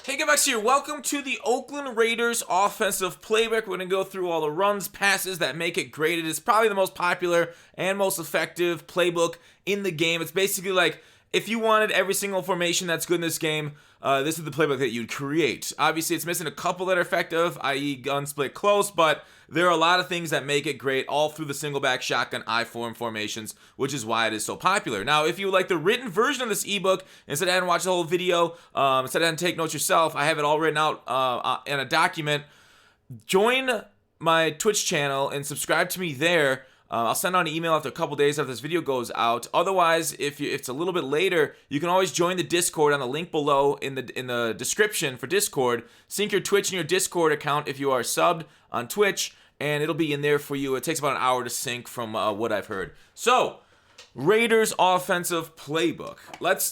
Hey, Gebex here. Welcome to the Oakland Raiders offensive playbook. We're going to go through all the runs, passes that make it great. It is probably the most popular and most effective playbook in the game. It's basically like if you wanted every single formation that's good in this game, this is the playbook that you'd create. Obviously, it's missing a couple that are effective, i.e. gun split close, but there are a lot of things that make it great all through the single back shotgun I-form formations, which is why it is so popular. Now, if you would like the written version of this ebook, instead of having to watch the whole video, instead of having to take notes yourself, I have it all written out in a document. Join my Twitch channel and subscribe to me there. I'll send out an email after a couple days after this video goes out. Otherwise, if it's a little bit later, you can always join the Discord on the link below in the description for Discord. Sync your Twitch and your Discord account if you are subbed on Twitch, and it'll be in there for you. It takes about an hour to sync from what I've heard. So, Raiders offensive playbook.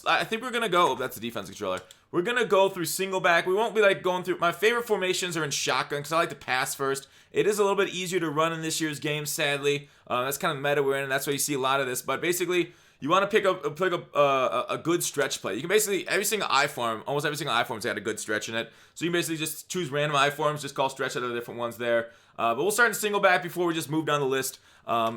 I think we're gonna go. That's the defense controller. We're gonna go through single back. We won't be like going through. My favorite formations are in shotgun because I like to pass first. It is a little bit easier to run in this year's game, sadly. That's kind of meta we're in, and that's why you see a lot of this. But basically, you want to pick up a good stretch play. You can basically almost every single I-form's got a good stretch in it. So you can basically just choose random I-forms, just call stretch out of the different ones there. But we'll start in single back before we just move down the list.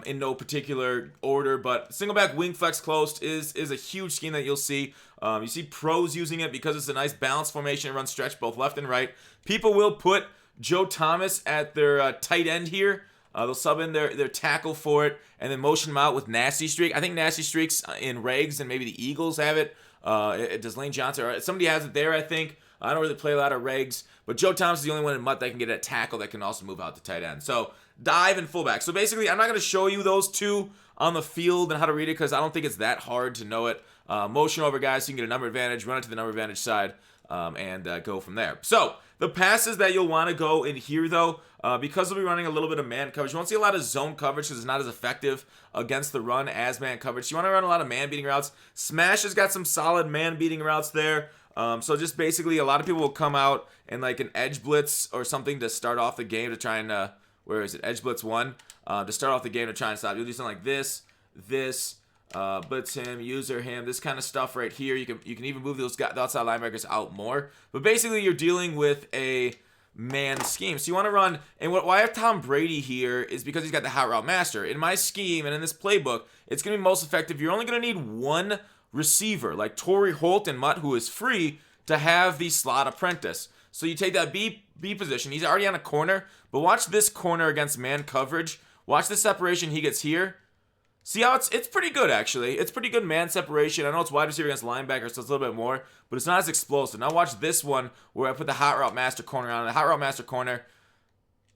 In no particular order, but single back wing flex closed is a huge scheme that you'll see. You see pros using it because it's a nice balanced formation and runs stretch both left and right. People will put Joe Thomas at their tight end here. They'll sub in their tackle for it and then motion him out with Nasty Streak. I think Nasty Streak's in Regs and maybe the Eagles have it. Does Lane Johnson, or somebody has it there, I think. I don't really play a lot of Regs, but Joe Thomas is the only one in Mutt that can get a tackle that can also move out to tight end. So dive and fullback. So basically, I'm not going to show you those two on the field and how to read it because I don't think it's that hard to know it. Motion over guys so you can get a number advantage, run it to the number advantage side, and go from there. So the passes that you'll want to go in here, though, because we'll be running a little bit of man coverage, you won't see a lot of zone coverage because it's not as effective against the run as man coverage. You want to run a lot of man-beating routes. Smash has got some solid man-beating routes there. So just basically a lot of people will come out and like an edge blitz or something to start off the game to try and where is it? Edge blitz 1 to start off the game to try and stop. You'll do something like this, blitz him, user him, this kind of stuff right here. You can even move the outside linebackers out more. But basically you're dealing with a man scheme. So you want to run, and why I have Tom Brady here is because he's got the hot route master. In my scheme and in this playbook, it's going to be most effective. You're only going to need one receiver like Torrey Holt and Mutt, who is free to have the slot apprentice. So you take that B position. He's already on a corner, but watch this corner against man coverage. Watch the separation he gets here. See how it's pretty good, actually. It's pretty good man separation. I know it's wide receiver against linebacker, so it's a little bit more, but it's not as explosive. Now watch this one where I put the hot route master corner on. The hot route master corner,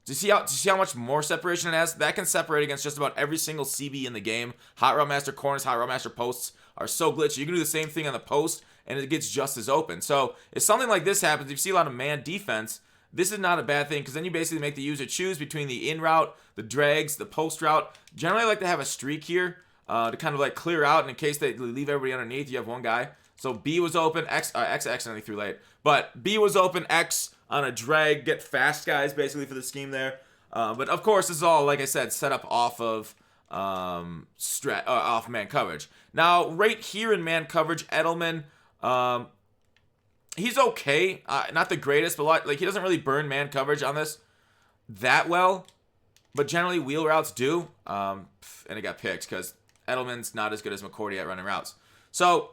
do you see how much more separation it has? That can separate against just about every single CB in the game. Hot route master corners, hot route master posts are so glitchy. You can do the same thing on the post, and it gets just as open. So if something like this happens, if you see a lot of man defense, this is not a bad thing because then you basically make the user choose between the in route, the drags, the post route. Generally, I like to have a streak here to kind of like clear out, and in case they leave everybody underneath, you have one guy. So B was open, X accidentally threw late, but B was open, X on a drag, get fast guys basically for the scheme there. But of course, this is all, like I said, set up off of off man coverage. Now, right here in man coverage, Edelman, he's okay, not the greatest, but like he doesn't really burn man coverage on this that well. But generally, wheel routes do, and it got picked because Edelman's not as good as McCourty at running routes. So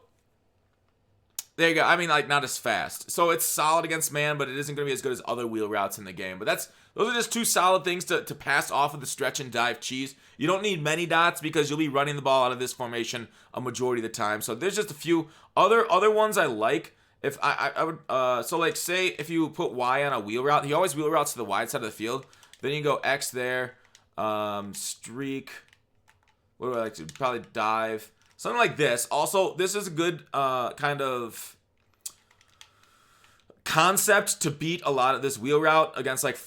there you go. I mean, like not as fast. So it's solid against man, but it isn't going to be as good as other wheel routes in the game. But those are just two solid things to pass off of the stretch and dive cheese. You don't need many dots because you'll be running the ball out of this formation a majority of the time. So there's just a few other ones I like. If I would so like say if you put Y on a wheel route, he always wheel routes to the wide side of the field. Then you go X there, streak. What do I like to do? Probably dive. Something like this. Also, this is a good kind of concept to beat a lot of this wheel route against like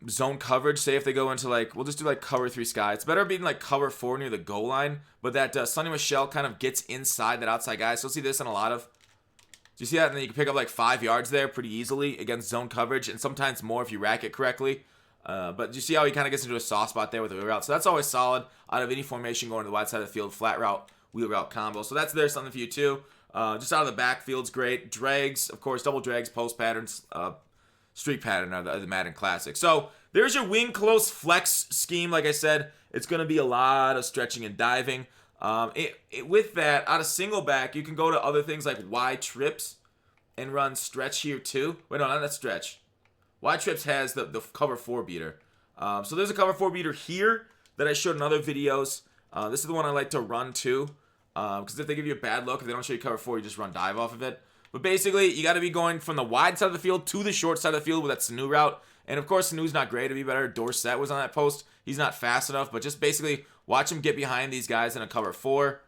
zone coverage. Say if they go into like, we'll just do like cover 3 sky. It's better beating like cover 4 near the goal line, but that Sonny Michel kind of gets inside that outside guy. So you'll see this in a lot of. Do you see that? And then you can pick up like 5 yards there pretty easily against zone coverage, and sometimes more if you rack it correctly. But you see how he kind of gets into a soft spot there with the wheel route. So that's always solid out of any formation going to the wide side of the field, flat route, wheel route combo. So that's something for you too. Just out of the backfield's great. Drags, of course, double drags, post patterns, streak pattern are the Madden classic. So there's your wing close flex scheme. Like I said, it's going to be a lot of stretching and diving. With that, out of single back, you can go to other things like Y trips and run stretch here too. Wait, no, not that stretch. Y trips has the cover 4 beater. So there's a cover 4 beater here that I showed in other videos. This is the one I like to run too. Because if they give you a bad look, if they don't show you cover 4, you just run dive off of it. But basically, you got to be going from the wide side of the field to the short side of the field with that Sanu route. And of course, Sanu's not great. It'd be better. Dorsett was on that post. He's not fast enough. But just basically watch him get behind these guys in a cover 4.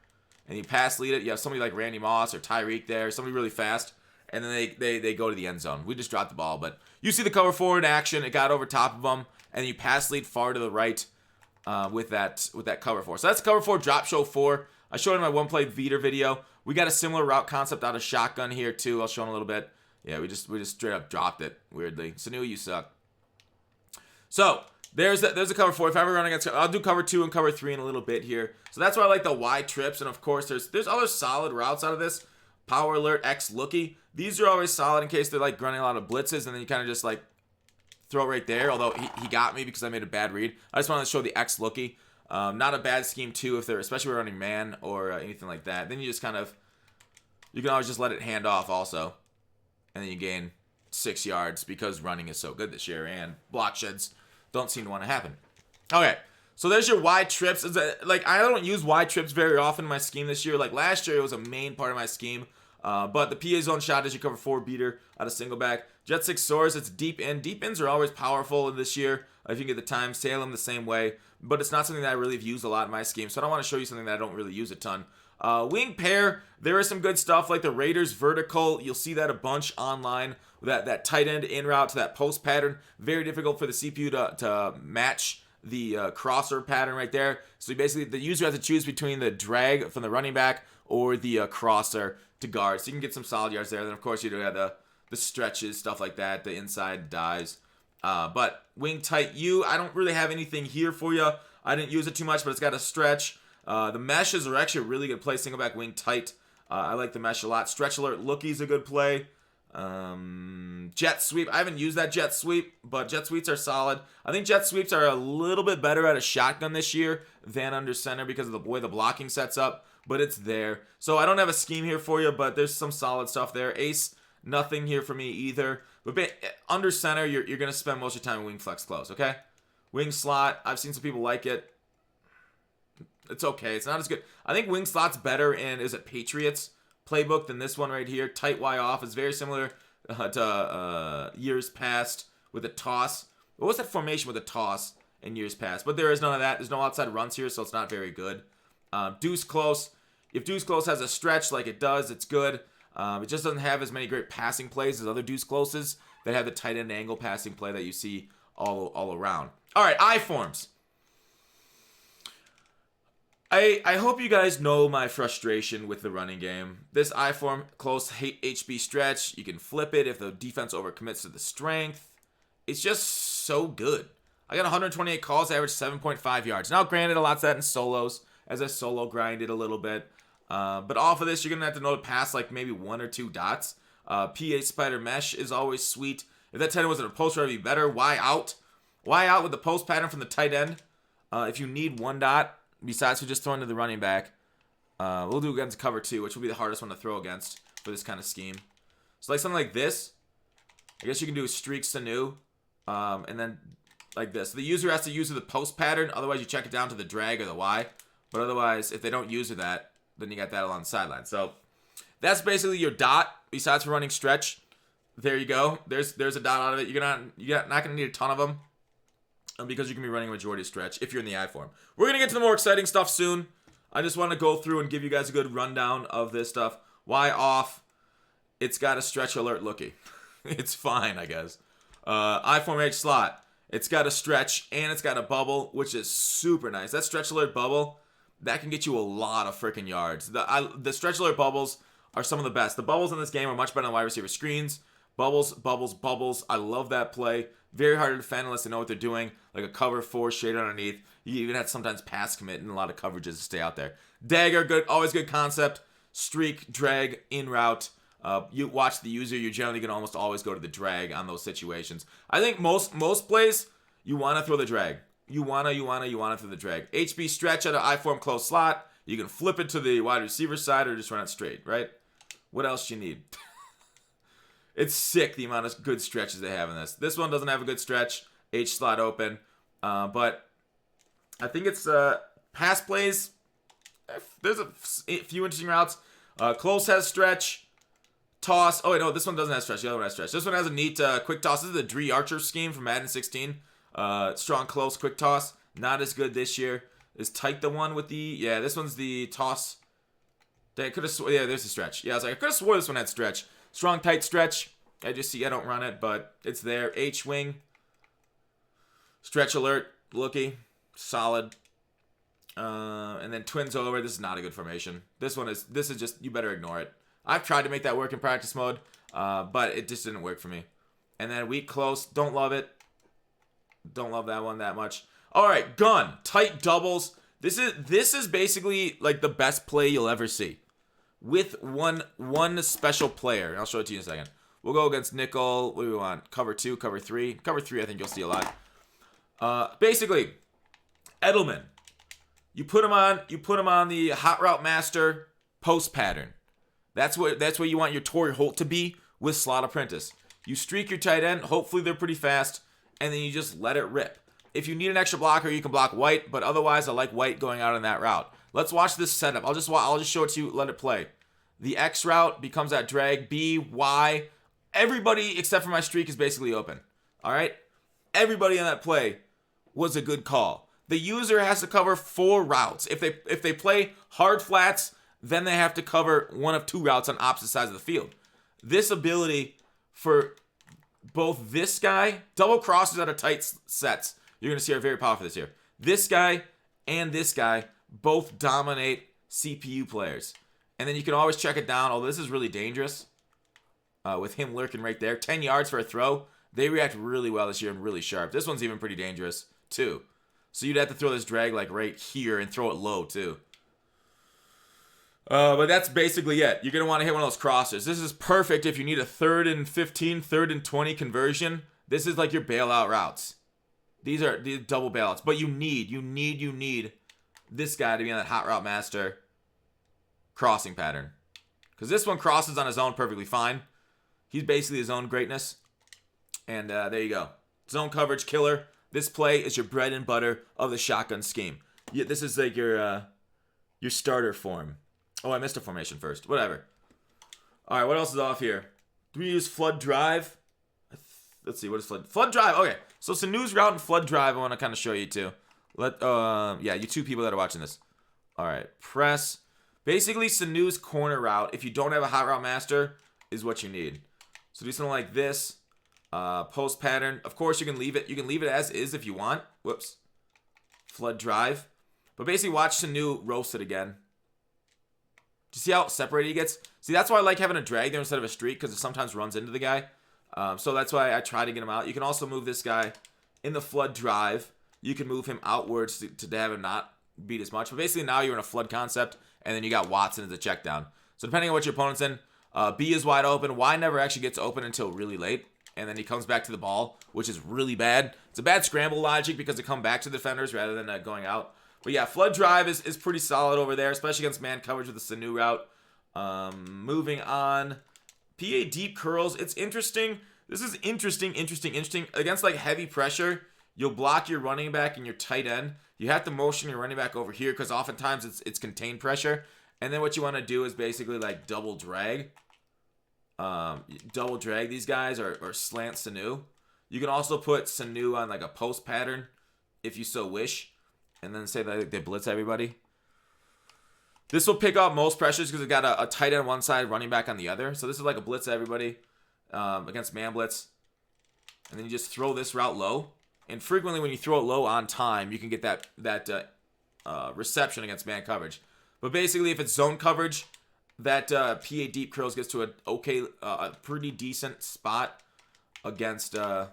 And you pass lead it. You have somebody like Randy Moss or Tyreek there. Somebody really fast. And then they go to the end zone. We just dropped the ball. But you see the cover 4 in action. It got over top of them. And you pass lead far to the right with that cover 4. So that's cover 4, drop show 4. I showed in my one play Veter video. We got a similar route concept out of shotgun here too. I'll show in a little bit. Yeah, we just straight up dropped it weirdly. Sanu, you suck. So there's a cover 4. If I ever run against, I'll do cover 2 and cover 3 in a little bit here. So that's why I like the Y trips. And of course, there's other solid routes out of this. Power alert, X looky. These are always solid in case they're like running a lot of blitzes, and then you kind of just like throw it right there. Although he got me because I made a bad read. I just wanted to show the X looky. Not a bad scheme too if they're, especially if we're running man or anything like that. Then you just you can always just let it hand off also, and then you gain 6 yards because running is so good this year and block sheds don't seem to want to happen. Okay, so there's your Y trips. Like I don't use Y trips very often in my scheme this year. Like last year it was a main part of my scheme. But the PA zone shot is your cover 4 beater out of single back. Jet 6 soars, it's deep in. Deep ins are always powerful this year. If you can get the time, Salem the same way. But it's not something that I really have used a lot in my scheme. So I don't want to show you something that I don't really use a ton. Wing pair, there is some good stuff like the Raiders vertical. You'll see that a bunch online. That tight end in route to that post pattern. Very difficult for the CPU to match the crosser pattern right there. So basically the user has to choose between the drag from the running back or the crosser to guard. So you can get some solid yards there. Then of course you do have the stretches, stuff like that, the inside dives. But wing tight U, I don't really have anything here for you. I didn't use it too much, but it's got a stretch. The meshes are actually a really good play. Single back wing tight. I like the mesh a lot. Stretch alert lookie's a good play. Jet sweep. I haven't used that jet sweep, but jet sweeps are solid. I think jet sweeps are a little bit better at a shotgun this year than under center because of the way the blocking sets up, but it's there. So I don't have a scheme here for you, but there's some solid stuff there. Ace, nothing here for me either. But under center, you're going to spend most of your time wing flex close, okay? Wing slot, I've seen some people like it. It's okay. It's not as good. I think wing slot's better in, is it Patriots playbook than this one right here. Tight Y off is very similar to years past with a toss. What was that formation with a toss in years past? But there is none of that. There's no outside runs here, so it's not very good. Deuce close. If deuce close has a stretch like it does, it's good. It just doesn't have as many great passing plays as other deuce closes that have the tight end angle passing play that you see all around. All right, I forms. I hope you guys know my frustration with the running game. This I form, close HB stretch. You can flip it if the defense overcommits to the strength. It's just so good. I got 128 calls, average 7.5 yards. Now, granted, a lot's that in solos, as I solo grinded a little bit. But off of this, you're going to have to know to pass like maybe 1 or 2 dots. PA spider mesh is always sweet. If that tight end wasn't a post, it'd be better. Y out. Y out with the post pattern from the tight end. If you need 1 dot, besides for just throwing to the running back, we'll do against cover 2, which will be the hardest one to throw against for this kind of scheme. So like something like this, I guess you can do a streak Sanu, and then like this. So the user has to use the post pattern, otherwise you check it down to the drag or the Y. But otherwise, if they don't use that, then you got that along the sideline. So that's basically your dot, besides for running stretch. There you go. There's a dot out of it. You're not going to need a ton of them, because you can be running a majority of stretch if you're in the I form. We're going to get to the more exciting stuff soon. I just want to go through and give you guys a good rundown of this stuff. Y off. It's got a stretch alert lookie. It's fine, I guess. I form H slot. It's got a stretch and it's got a bubble, which is super nice. That stretch alert bubble, that can get you a lot of freaking yards. The stretch alert bubbles are some of the best. The bubbles in this game are much better than wide receiver screens. Bubbles, bubbles, bubbles. I love that play. Very hard to defend unless they know what they're doing. Like a cover 4 shade underneath. You even have to sometimes pass commit and a lot of coverages to stay out there. Dagger, good, always good concept. streak, drag, in route. You watch the user, you're generally going to almost always go to the drag on those situations. I think most plays, you want to throw the drag. You want to throw the drag. HB stretch at an I-form close slot. You can flip it to the wide receiver side or just run it straight, right? What else do you need? It's sick the amount of good stretches they have in this. This one doesn't have a good stretch. H slot open. But I think it's pass plays. There's a few interesting routes. Close has stretch. Toss. Oh, wait, no, this one doesn't have stretch. The other one has stretch. This one has a neat quick toss. This is the Dree Archer scheme from Madden 16. Strong, close, quick toss. Not as good this year. Is tight the one with the... Yeah, this one's the toss. I could have... Yeah, there's a stretch. Yeah, I was like, I could have swore this one had stretch. Strong, tight stretch. I just see I don't run it, but it's there. H-wing. Stretch alert. Looky. Solid. And then twins over. This is not a good formation. This is just... You better ignore it. I've tried to make that work in practice mode, but it just didn't work for me. And then weak close. Don't love it. Don't love that one that much. All right, gun. Tight doubles. This is basically like the best play you'll ever see. With one special player. I'll show it to you in a second. We'll go against nickel. What do we want? Cover 2, cover 3. Cover 3 I think you'll see a lot. Basically, Edelman. You put him on the hot route master post pattern. That's what you want your Torrey Holt to be with slot apprentice. You streak your tight end, hopefully they're pretty fast, and then you just let it rip. If you need an extra blocker, you can block White, but otherwise I like White going out on that route. Let's watch this setup. I'll just show it to you, let it play. The X route becomes that drag, B, Y. Everybody except for my streak is basically open. All right? Everybody on that play was a good call. The user has to cover 4 routes. If they play hard flats, then they have to cover one of 2 routes on opposite sides of the field. This ability for both this guy, double crosses out of tight sets, you're going to see are very powerful this year. This guy and this guy both dominate CPU players. And then you can always check it down, although this is really dangerous with him lurking right there. 10 yards for a throw. They react really well this year and really sharp. This one's even pretty dangerous, too. So you'd have to throw this drag like right here and throw it low, too. But that's basically it. You're going to want to hit one of those crossers. This is perfect if you need a 3rd and 15, 3rd and 20 conversion. This is like your bailout routes. These are double bailouts. But you need this guy to be on that hot route master crossing pattern. Because this one crosses on his own perfectly fine. He's basically his own greatness. And there you go. Zone coverage killer. This play is your bread and butter of the shotgun scheme. This is like your starter form. Oh, I missed a formation first. Whatever. All right, what else is off here? Do we use flood drive? Let's see, what is flood? Flood drive. Okay, so Sanu's route and flood drive I want to kind of show you too. Yeah, you 2 people that are watching this. All right, press. Basically, Sanu's corner route, if you don't have a hot route master, is what you need. So do something like this. Post pattern. Of course, you can leave it. You can leave it as is if you want. Whoops. Flood drive. But basically, watch Sanu roast it again. Do you see how separated he gets? See, that's why I like having a drag there instead of a streak, because it sometimes runs into the guy. So that's why I try to get him out. You can also move this guy in the flood drive. You can move him outwards to have him not beat as much. But basically now you're in a flood concept, and then you got Watson as a check down. So depending on what your opponent's in, B is wide open. Y never actually gets open until really late, and then he comes back to the ball, which is really bad. It's a bad scramble logic because they come back to the defenders rather than going out. But yeah, flood drive is pretty solid over there, especially against man coverage with the Sanu route. Moving on. PA deep curls. It's interesting. This is interesting. Against like heavy pressure, you'll block your running back and your tight end. You have to motion your running back over here because oftentimes it's contained pressure. And then what you want to do is basically like double drag. Double drag these guys or slant Sanu. You can also put Sanu on like a post pattern if you so wish. And then say that they blitz everybody. This will pick up most pressures because it got a tight end on one side, running back on the other. So this is like a blitz everybody against man blitz. And then you just throw this route low. And frequently when you throw it low on time, you can get that reception against man coverage. But basically if it's zone coverage, that PA deep curls gets to a pretty decent spot against zone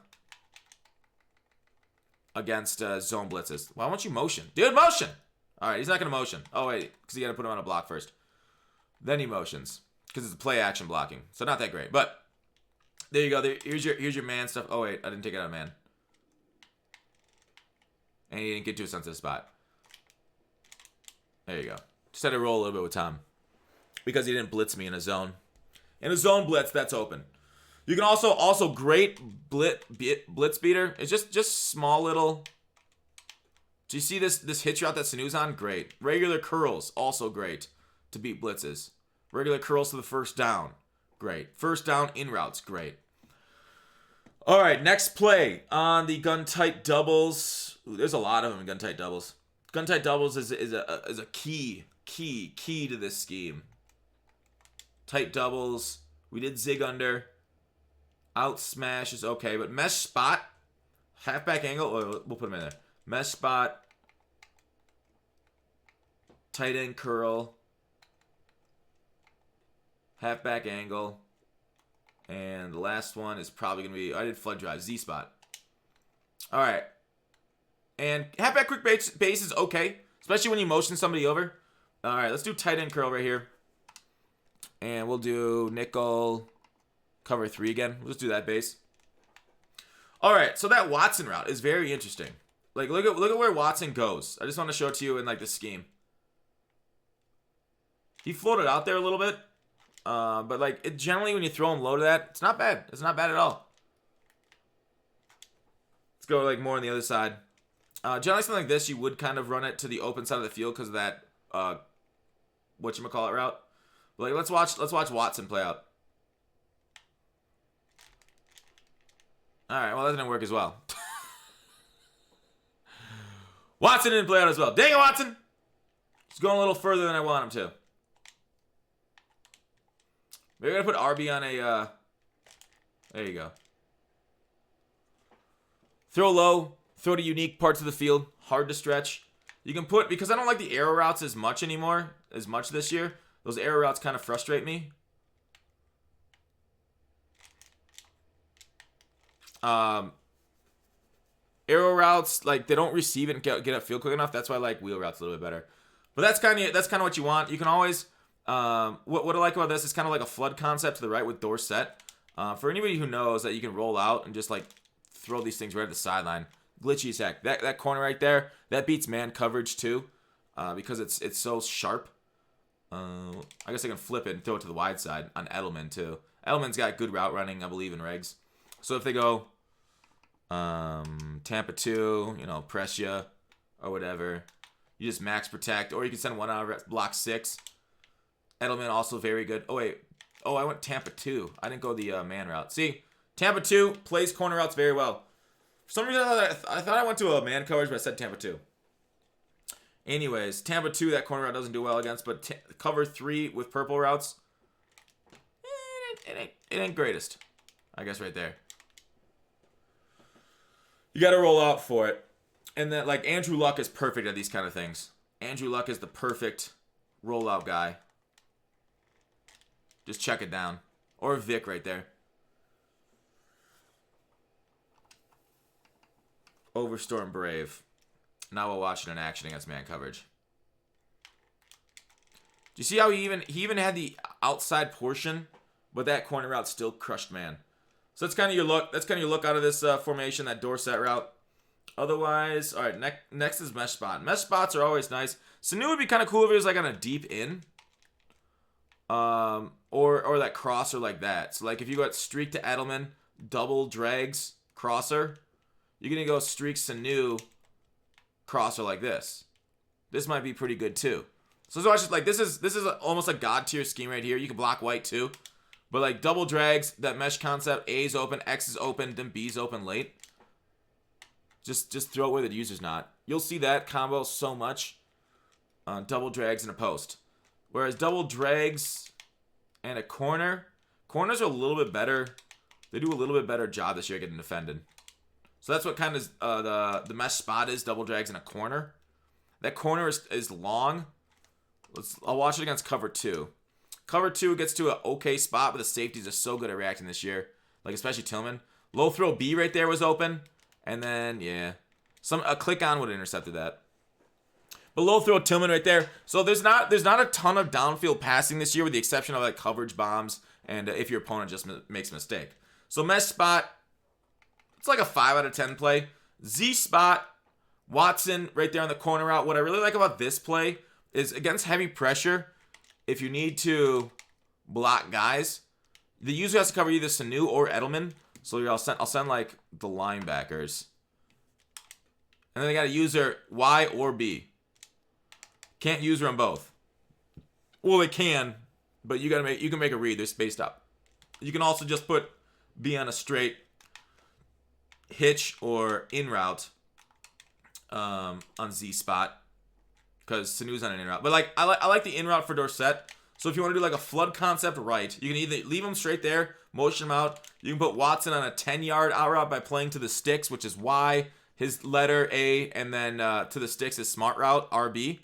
blitzes. Why won't you motion? Dude, motion! All right, he's not going to motion. Oh, wait, because you got to put him on a block first. then he motions because it's play action blocking, so not that great. But there you go. Here's your man stuff. Oh wait, I didn't take it out of man, and he didn't get to a sensitive spot. There you go. Just had to roll a little bit with Tom because he didn't blitz me in a zone. In a zone blitz, that's open. You can also great blitz beater. It's just small little. Do you see this hitch route that Sanu's on? Great. Regular curls, also great to beat blitzes. Regular curls to the first down. Great. First down in routes. Great. All right, next play on the gun tight doubles. Ooh, there's a lot of them in gun tight doubles. Gun tight doubles is a key to this scheme. Tight doubles. We did zig under. Out smash is okay, but mesh spot, halfback angle. Oh, we'll put them in there. Mesh spot. Tight end curl. Halfback angle. And the last one is probably going to be, I did flood drive, Z-spot. All right. And halfback quick base is okay, especially when you motion somebody over. All right, let's do tight end curl right here. And we'll do nickel cover 3 again. We'll just do that base. All right, so that Watson route is very interesting. Like, look at where Watson goes. I just want to show it to you in, like, the scheme. He floated out there a little bit. But like generally when you throw him low to that, it's not bad. It's not bad at all. Let's go like more on the other side. Generally something like this, you would kind of run it to the open side of the field because of that whatchamacallit route. But like let's watch Watson play out. Alright, well that didn't work as well. Watson didn't play out as well. Dang it, Watson! He's going a little further than I want him to. Maybe we're going to put RB on a, there you go. Throw low, throw to unique parts of the field, hard to stretch. You can put, because I don't like the arrow routes as much this year, those arrow routes kind of frustrate me. Arrow routes, like, they don't receive it and get upfield quick enough. That's why I like wheel routes a little bit better. But that's kind of what you want. You can always... what I like about this is kind of like a flood concept to the right with door set. For anybody who knows that you can roll out and just like throw these things right at the sideline. Glitchy as heck. That corner right there, that beats man coverage too, because it's so sharp. I guess I can flip it and throw it to the wide side on Edelman too. Edelman's got good route running, I believe, in regs. So if they go Tampa 2, you know, press ya or whatever, you just max protect, or you can send one out of block 6. Edelman also very good. Oh, wait. Oh, I went Tampa 2. I didn't go the man route. See, Tampa 2 plays corner routes very well. For some reason, I thought I went to a man coverage, but I said Tampa 2. Anyways, Tampa 2, that corner route doesn't do well against, but cover 3 with purple routes, it ain't greatest. I guess right there. You got to roll out for it. And then, like, Andrew Luck is perfect at these kind of things. Andrew Luck is the perfect rollout guy. Just check it down. Or Vic right there. Overstorm Brave. Now we'll watch it in action against man coverage. Do you see how he even had the outside portion, but that corner route still crushed man. So that's kind of your look. That's kind of your look out of this formation, that door set route. Otherwise, all right. Next is mesh spot. Mesh spots are always nice. Sanu would be kind of cool if it was like on a deep in. Or that crosser like that. So like if you got streak to Edelman, double drags, crosser, you're gonna go streak Sanu, crosser like this. This might be pretty good too. So watch it, like this is almost a god tier scheme right here. You can block white too, but like double drags, that mesh concept, A's open, X is open, then B's open late. Just throw it where the user's not. You'll see that combo so much on double drags and a post. Whereas double drags and a corner, corners are a little bit better. They do a little bit better job this year getting defended. So that's what kind of the mesh spot is, double drags in a corner. That corner is long. I'll watch it against cover 2. Cover 2 gets to an okay spot, but the safeties are so good at reacting this year. Like especially Tillman. Low throw B right there was open. And then, yeah. A click on would have intercepted that. Below throw Tillman right there. So there's not a ton of downfield passing this year, with the exception of like coverage bombs and if your opponent just makes a mistake. So mesh spot, it's like a 5 out of 10 play. Z spot, Watson right there on the corner route. What I really like about this play is against heavy pressure, if you need to block guys, the user has to cover either Sanu or Edelman. So I'll send like the linebackers. And then they got a user Y or B. Can't user them both. Well, they can, but you can make a read. They're spaced out. You can also just put B on a straight hitch or in route on Z spot, because Sanu's on an in route. But like I like the in route for Dorsett. So if you want to do like a flood concept right, you can either leave him straight there, motion him out. You can put Watson on a 10-yard out route by playing to the sticks, which is Y, his letter A, and then to the sticks is smart route, RB.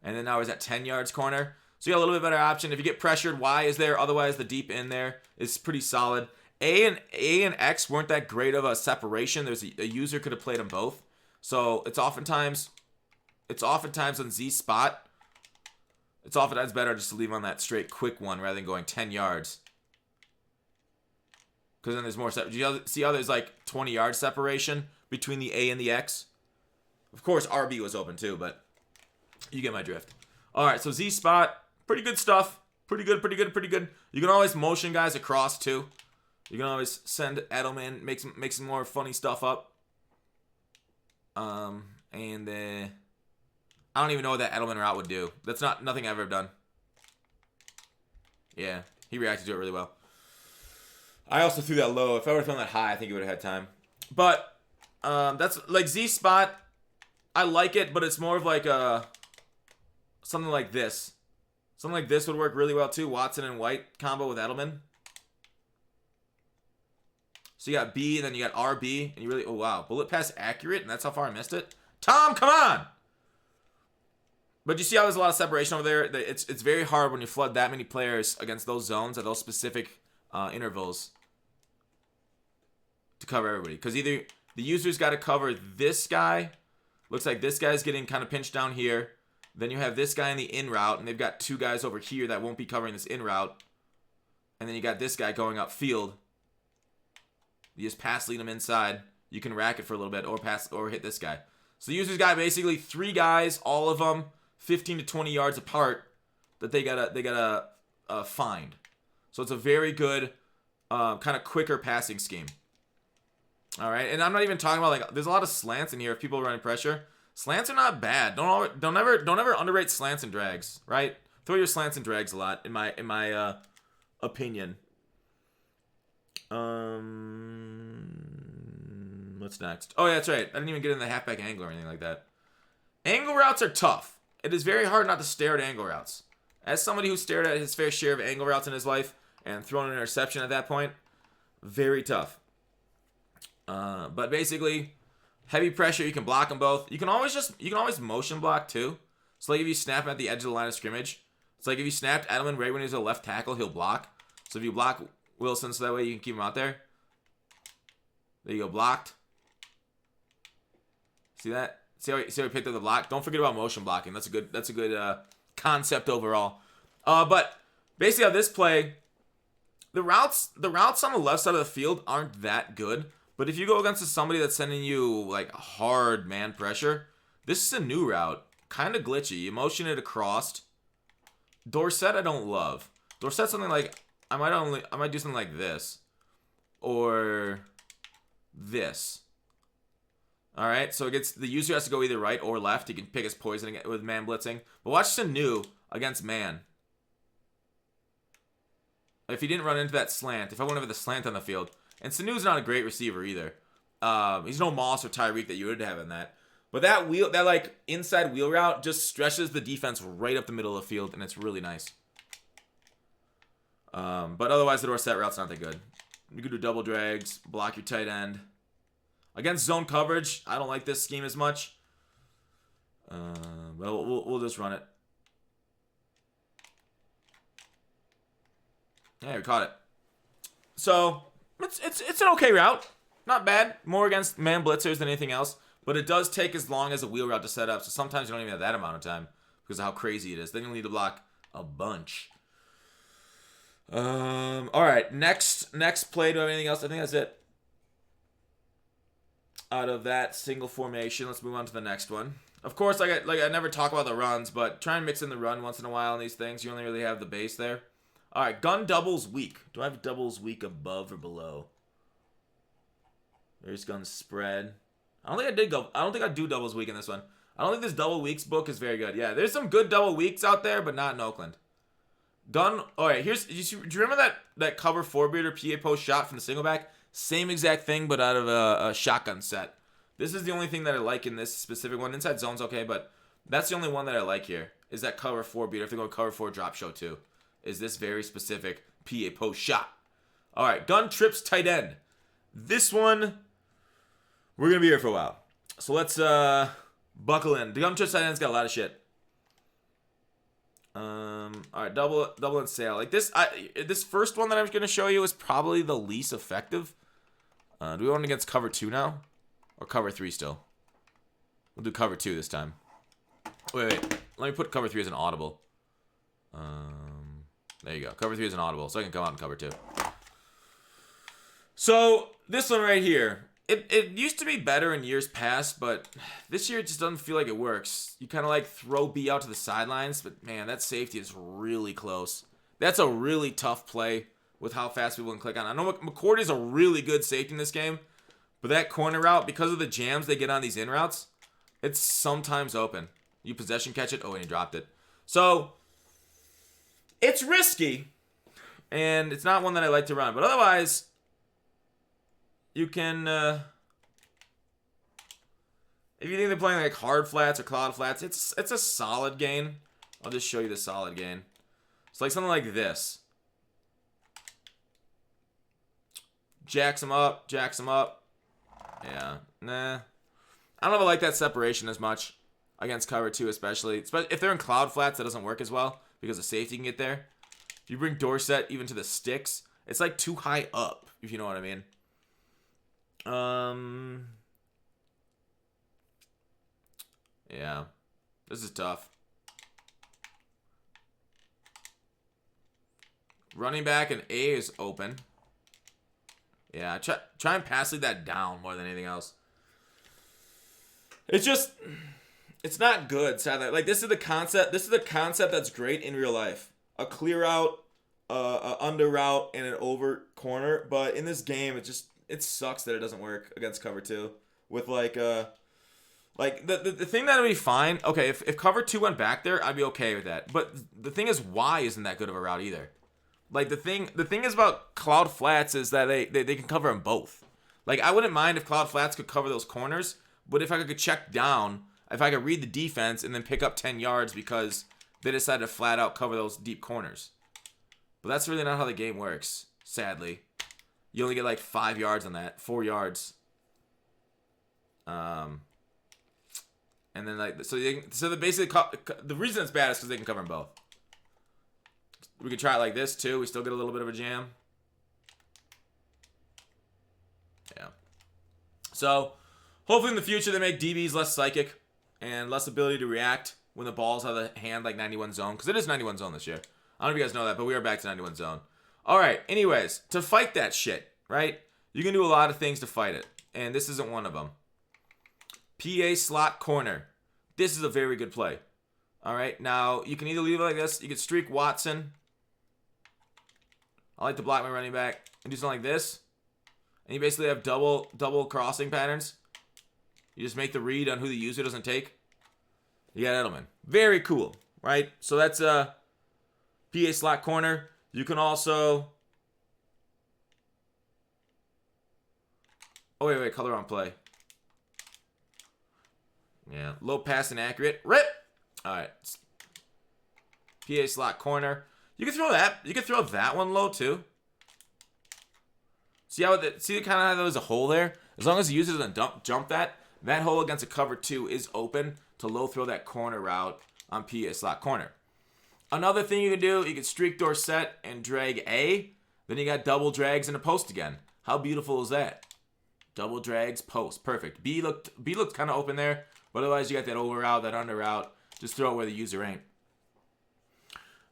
And then now he's at 10 yards corner. So you got a little bit better option. If you get pressured, Y is there. Otherwise, the deep in there is pretty solid. A and X weren't that great of a separation. There's a user could have played them both. So it's oftentimes on Z spot. It's oftentimes better just to leave on that straight quick one rather than going 10 yards. Because then there's more. Do you see how there's like 20-yard separation between the A and the X? Of course, RB was open too, but you get my drift. All right, so Z spot, pretty good stuff. Pretty good. You can always motion guys across too. You can always send Edelman, make some more funny stuff up. And I don't even know what that Edelman route would do. That's nothing I've ever done. Yeah, he reacted to it really well. I also threw that low. If I would have thrown that high, I think he would have had time. But that's like Z spot. I like it, but it's more of like something like this. Something like this would work really well too. Watson and White combo with Edelman. So you got B, and then you got RB, and you really, oh wow, bullet pass accurate, and that's how far I missed it. Tom, come on! But you see how there's a lot of separation over there. It's very hard when you flood that many players against those zones at those specific intervals to cover everybody. Because either the user's got to cover this guy. Looks like this guy's getting kind of pinched down here. Then you have this guy in the in route, and they've got two guys over here that won't be covering this in route. And then you got this guy going upfield. You just pass lead him inside. You can rack it for a little bit or hit this guy. So the user's got basically three guys, all of them 15 to 20 yards apart, that they gotta find. So it's a very good kind of quicker passing scheme. All right, and I'm not even talking about like there's a lot of slants in here if people are running pressure. Slants are not bad. Don't ever underrate slants and drags. Right? Throw your slants and drags a lot in my opinion. What's next? Oh, yeah, that's right. I didn't even get in the halfback angle or anything like that. Angle routes are tough. It is very hard not to stare at angle routes. As somebody who stared at his fair share of angle routes in his life and thrown an interception at that point, very tough. But basically, heavy pressure, you can block them both. You can always motion block too. So like if you snap him at the edge of the line of scrimmage, it's like if you snapped Edelman right when he's a left tackle, he'll block. So if you block Wilson, so that way you can keep him out there. There you go, blocked. See that? See how he picked up the block? Don't forget about motion blocking. That's a good concept overall. But basically on this play, the routes on the left side of the field aren't that good. But if you go against somebody that's sending you like hard man pressure, this is a new route. Kind of glitchy. You motion it across. Dorsett I don't love. Dorsett's something like I might do something like this. Or this. Alright, so the user has to go either right or left. He can pick his poison with man blitzing. But watch Sanu against man. If he didn't run into that slant, if I went over the slant on the field. And Sanu's not a great receiver either. He's no Moss or Tyreek that you would have in that. But that like inside wheel route just stretches the defense right up the middle of the field, and it's really nice. But otherwise, the Dorsett route's not that good. You can do double drags, block your tight end. Against zone coverage, I don't like this scheme as much. But we'll just run it. Yeah, we caught it. So it's an okay route. Not bad. More against man blitzers than anything else. But it does take as long as a wheel route to set up, so sometimes you don't even have that amount of time because of how crazy it is. Then you'll need to block a bunch. All right, next play. Do I have anything else? I think that's it. Out of that single formation, let's move on to the next one. Of course, I never talk about the runs, but try and mix in the run once in a while on these things. You only really have the base there. All right, gun doubles weak. Do I have doubles weak above or below? There's gun spread. I don't think I do doubles weak in this one. I don't think this double weeks book is very good. Yeah, there's some good double weeks out there, but not in Oakland. Gun. All right, do you remember that cover 4-beater PA post shot from the Singleback? Same exact thing, but out of a shotgun set. This is the only thing that I like in this specific one. Inside zone's okay, but that's the only one that I like here. Is that cover 4-beater? If they go cover 4 drop show too, is this very specific PA post shot? All right, gun trips tight end. This one, we're gonna be here for a while, so let's buckle in. The gun trips tight end's got a lot of shit. All right, double and sail. Like this first one that I'm gonna show you is probably the least effective. Do we want against cover 2 now, or cover 3 still? We'll do cover 2 this time. Wait. Let me put cover 3 as an audible. There you go. Cover 3 is an audible, so I can come out and cover 2. So this one right here. It used to be better in years past, but this year it just doesn't feel like it works. You kind of like throw B out to the sidelines, but man, that safety is really close. That's a really tough play with how fast people can click on. I know McCourty is a really good safety in this game, but that corner route, because of the jams they get on these in routes, it's sometimes open. You possession catch it, and he dropped it. So it's risky, and it's not one that I like to run, but otherwise, you can, if you think they're playing like hard flats or cloud flats, it's a solid gain. I'll just show you the solid gain. It's like something like this. Jacks them up. Yeah, nah. I don't know if I like that separation as much against cover 2 especially. If they're in cloud flats, that doesn't work as well because the safety can get there. If you bring Dorsett even to the sticks, it's like too high up, if you know what I mean. Yeah, this is tough. Running back and A is open. Yeah, try and pass lead that down more than anything else. It's not good, sadly. Like this is the concept that's great in real life. A clear out, a under route, and an over corner. But in this game, it sucks that it doesn't work against cover 2 with the thing that would be fine. Okay, if cover 2 went back there, I'd be okay with that. But the thing is, Y isn't that good of a route either. Like the thing is about cloud flats is that they can cover them both. Like I wouldn't mind if cloud flats could cover those corners, but if I could check down, if I could read the defense and then pick up 10 yards because they decided to flat out cover those deep corners. But that's really not how the game works, sadly. You only get like 5 yards on that, 4 yards. And then basically the reason it's bad is because they can cover them both. We could try it like this too. We still get a little bit of a jam. Yeah. So hopefully in the future they make DBs less psychic and less ability to react when the ball's out of the hand like 91 zone, because it is 91 zone this year. I don't know if you guys know that, but we are back to 91 zone. All right, anyways, to fight that shit, right? You can do a lot of things to fight it, and this isn't one of them. PA slot corner. This is a very good play. All right, now you can either leave it like this. You can streak Watson. I like to block my running back and do something like this. And you basically have double crossing patterns. You just make the read on who the user doesn't take. You got Edelman. Very cool, right? So that's PA slot corner. You can also... Oh, wait, color on play. Yeah, low pass and accurate. Rip! All right. PA slot corner. You can throw that. You can throw that one low, too. See kind of how there's a hole there? As long as the user doesn't jump that hole against a cover 2 is open to low throw that corner route on PA slot corner. Another thing you can do, you can streak Dorsett and drag A. Then you got double drags in a post again. How beautiful is that? Double drags, post. Perfect. B looked kind of open there, but otherwise you got that over route, that under route. Just throw it where the user ain't.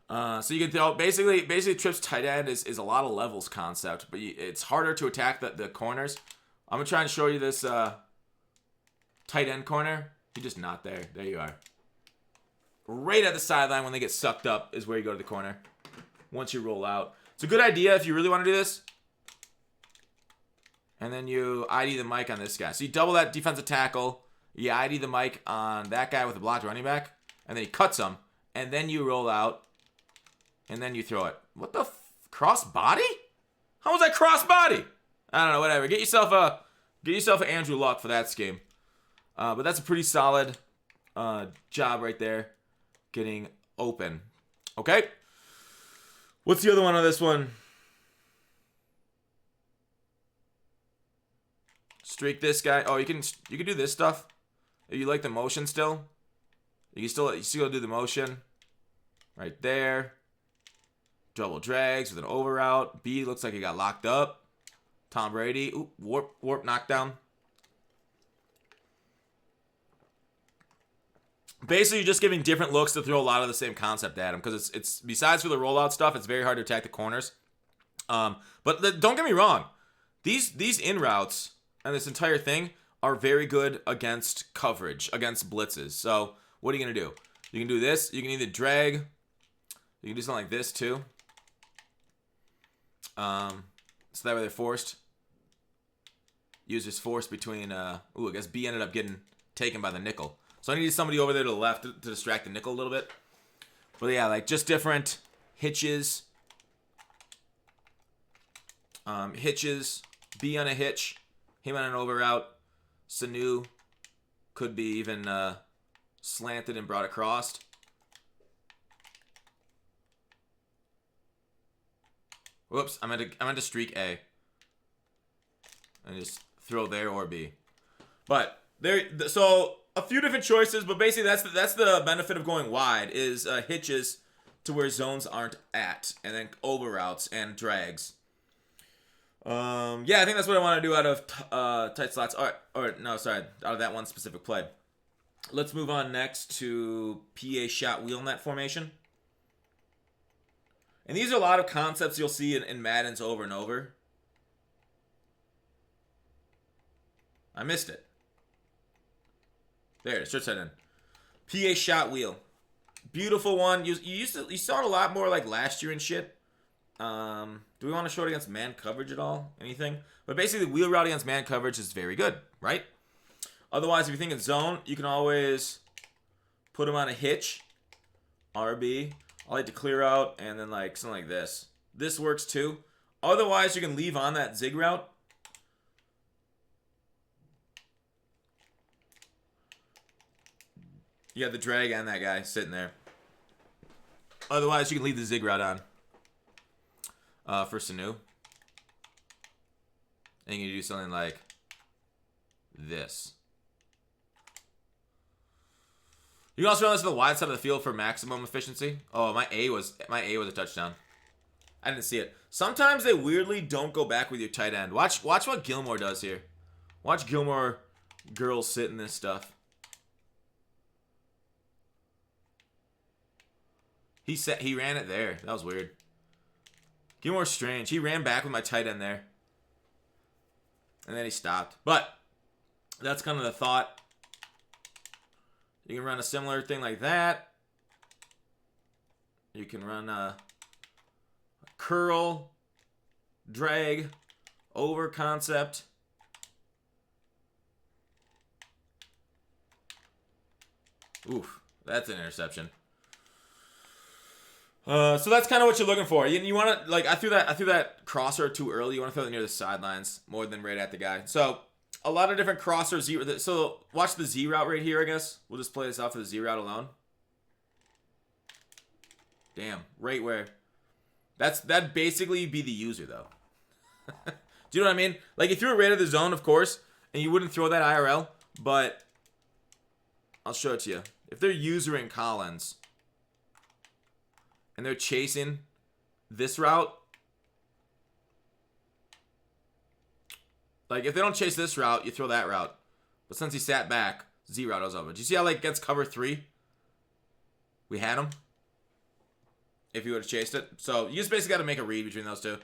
So you can throw basically trips tight end is a lot of levels concept, but it's harder to attack the corners. I'm gonna try and show you this tight end corner. You're just not there. There you are. Right at the sideline when they get sucked up is where you go to the corner. Once you roll out, it's a good idea if you really want to do this. And then you ID the mic on this guy. So you double that defensive tackle. You ID the mic on that guy with a blocked running back, and then he cuts him, and then you roll out. And then you throw it. What the cross body? How was that cross body? I don't know. Whatever. Get yourself an Andrew Luck for that scheme. But that's a pretty solid job right there, getting open. Okay. What's the other one on this one? Streak this guy. Oh, you can do this stuff. If you like the motion still, you still do the motion right there. Double drags with an over route. B looks like he got locked up. Tom Brady. Ooh, warp knockdown. Basically, you're just giving different looks to throw a lot of the same concept at him, because it's besides for the rollout stuff, it's very hard to attack the corners. But don't get me wrong, these in routes and this entire thing are very good against coverage, against blitzes. So what are you gonna do? You can do this. You can either drag. You can do something like this too. So that way they're forced. Users forced between. I guess B ended up getting taken by the nickel. So I needed somebody over there to the left to distract the nickel a little bit. But yeah, like just different hitches. Hitches. B on a hitch. Him on an over route. Sanu could be even slanted and brought across. Whoops, I meant to streak A. And just throw there or B. But so a few different choices, but basically that's the benefit of going wide is hitches to where zones aren't at, and then over routes and drags. Yeah, I think that's what I want to do out of tight slots. Out of that one specific play. Let's move on next to PA shot wheel net formation. And these are a lot of concepts you'll see in Madden's over and over. I missed it. There it is. Search that in. PA shot wheel. Beautiful one. You saw it a lot more like last year and shit. Do we want to show it against man coverage at all? Anything? But basically, wheel route against man coverage is very good, right? Otherwise, if you think it's zone, you can always put him on a hitch. RB. I like to clear out and then like something like this. This works too. Otherwise, you can leave on that zig route. You got the drag and that guy sitting there. Otherwise, you can leave the zig route on for Sanu. And you can do something like this. You can also run this to the wide side of the field for maximum efficiency. Oh, my A was a touchdown. I didn't see it. Sometimes they weirdly don't go back with your tight end. Watch what Gilmore does here. Watch Gilmore girls sit in this stuff. He ran it there. That was weird. Gilmore's strange. He ran back with my tight end there. And then he stopped. But that's kind of the thought. You can run a similar thing like that. You can run a curl, drag, over concept. Oof, that's an interception. So that's kind of what you're looking for. You want to, like, I threw that crosser too early. You want to throw it near the sidelines more than right at the guy. So a lot of different crossers. So watch the Z route right here, I guess. We'll just play this out for the Z route alone. Damn, right where. That'd basically be the user, though. Do you know what I mean? Like, if you were right at the zone, of course, and you wouldn't throw that IRL, but I'll show it to you. If they're usering Collins and they're chasing this route, Like, if they don't chase this route, you throw that route. But since he sat back, Z route was open. Do you see how, like, gets cover 3? We had him. If he would have chased it. So, you just basically got to make a read between those two.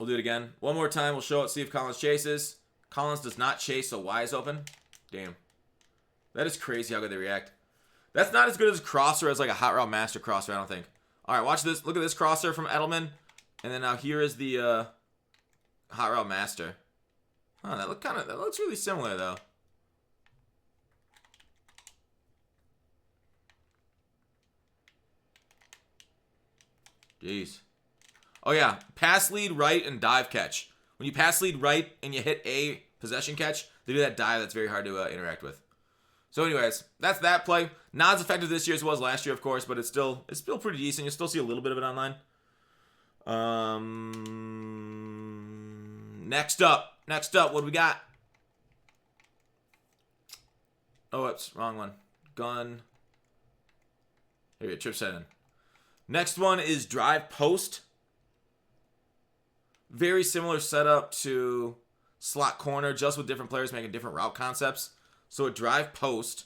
We'll do it again. One more time. We'll show it, see if Collins chases. Collins does not chase, so Y is open. Damn. That is crazy how good they react. That's not as good as crosser as like a hot route master crosser, I don't think. All right, watch this. Look at this crosser from Edelman. And then now here is the hot route master. Huh, that looks really similar though. Jeez. Oh yeah, pass lead right and dive catch. When you pass lead right and you hit a possession catch, they do that dive that's very hard to interact with. So anyways, that's that play. Not as effective this year as it was last year, of course, but it's still pretty decent. You'll still see a little bit of it online. Next up, what do we got? Oh, oops, wrong one. Gun. Here we go, trip set in. Next one is drive post. Very similar setup to slot corner, just with different players making different route concepts. So a drive post.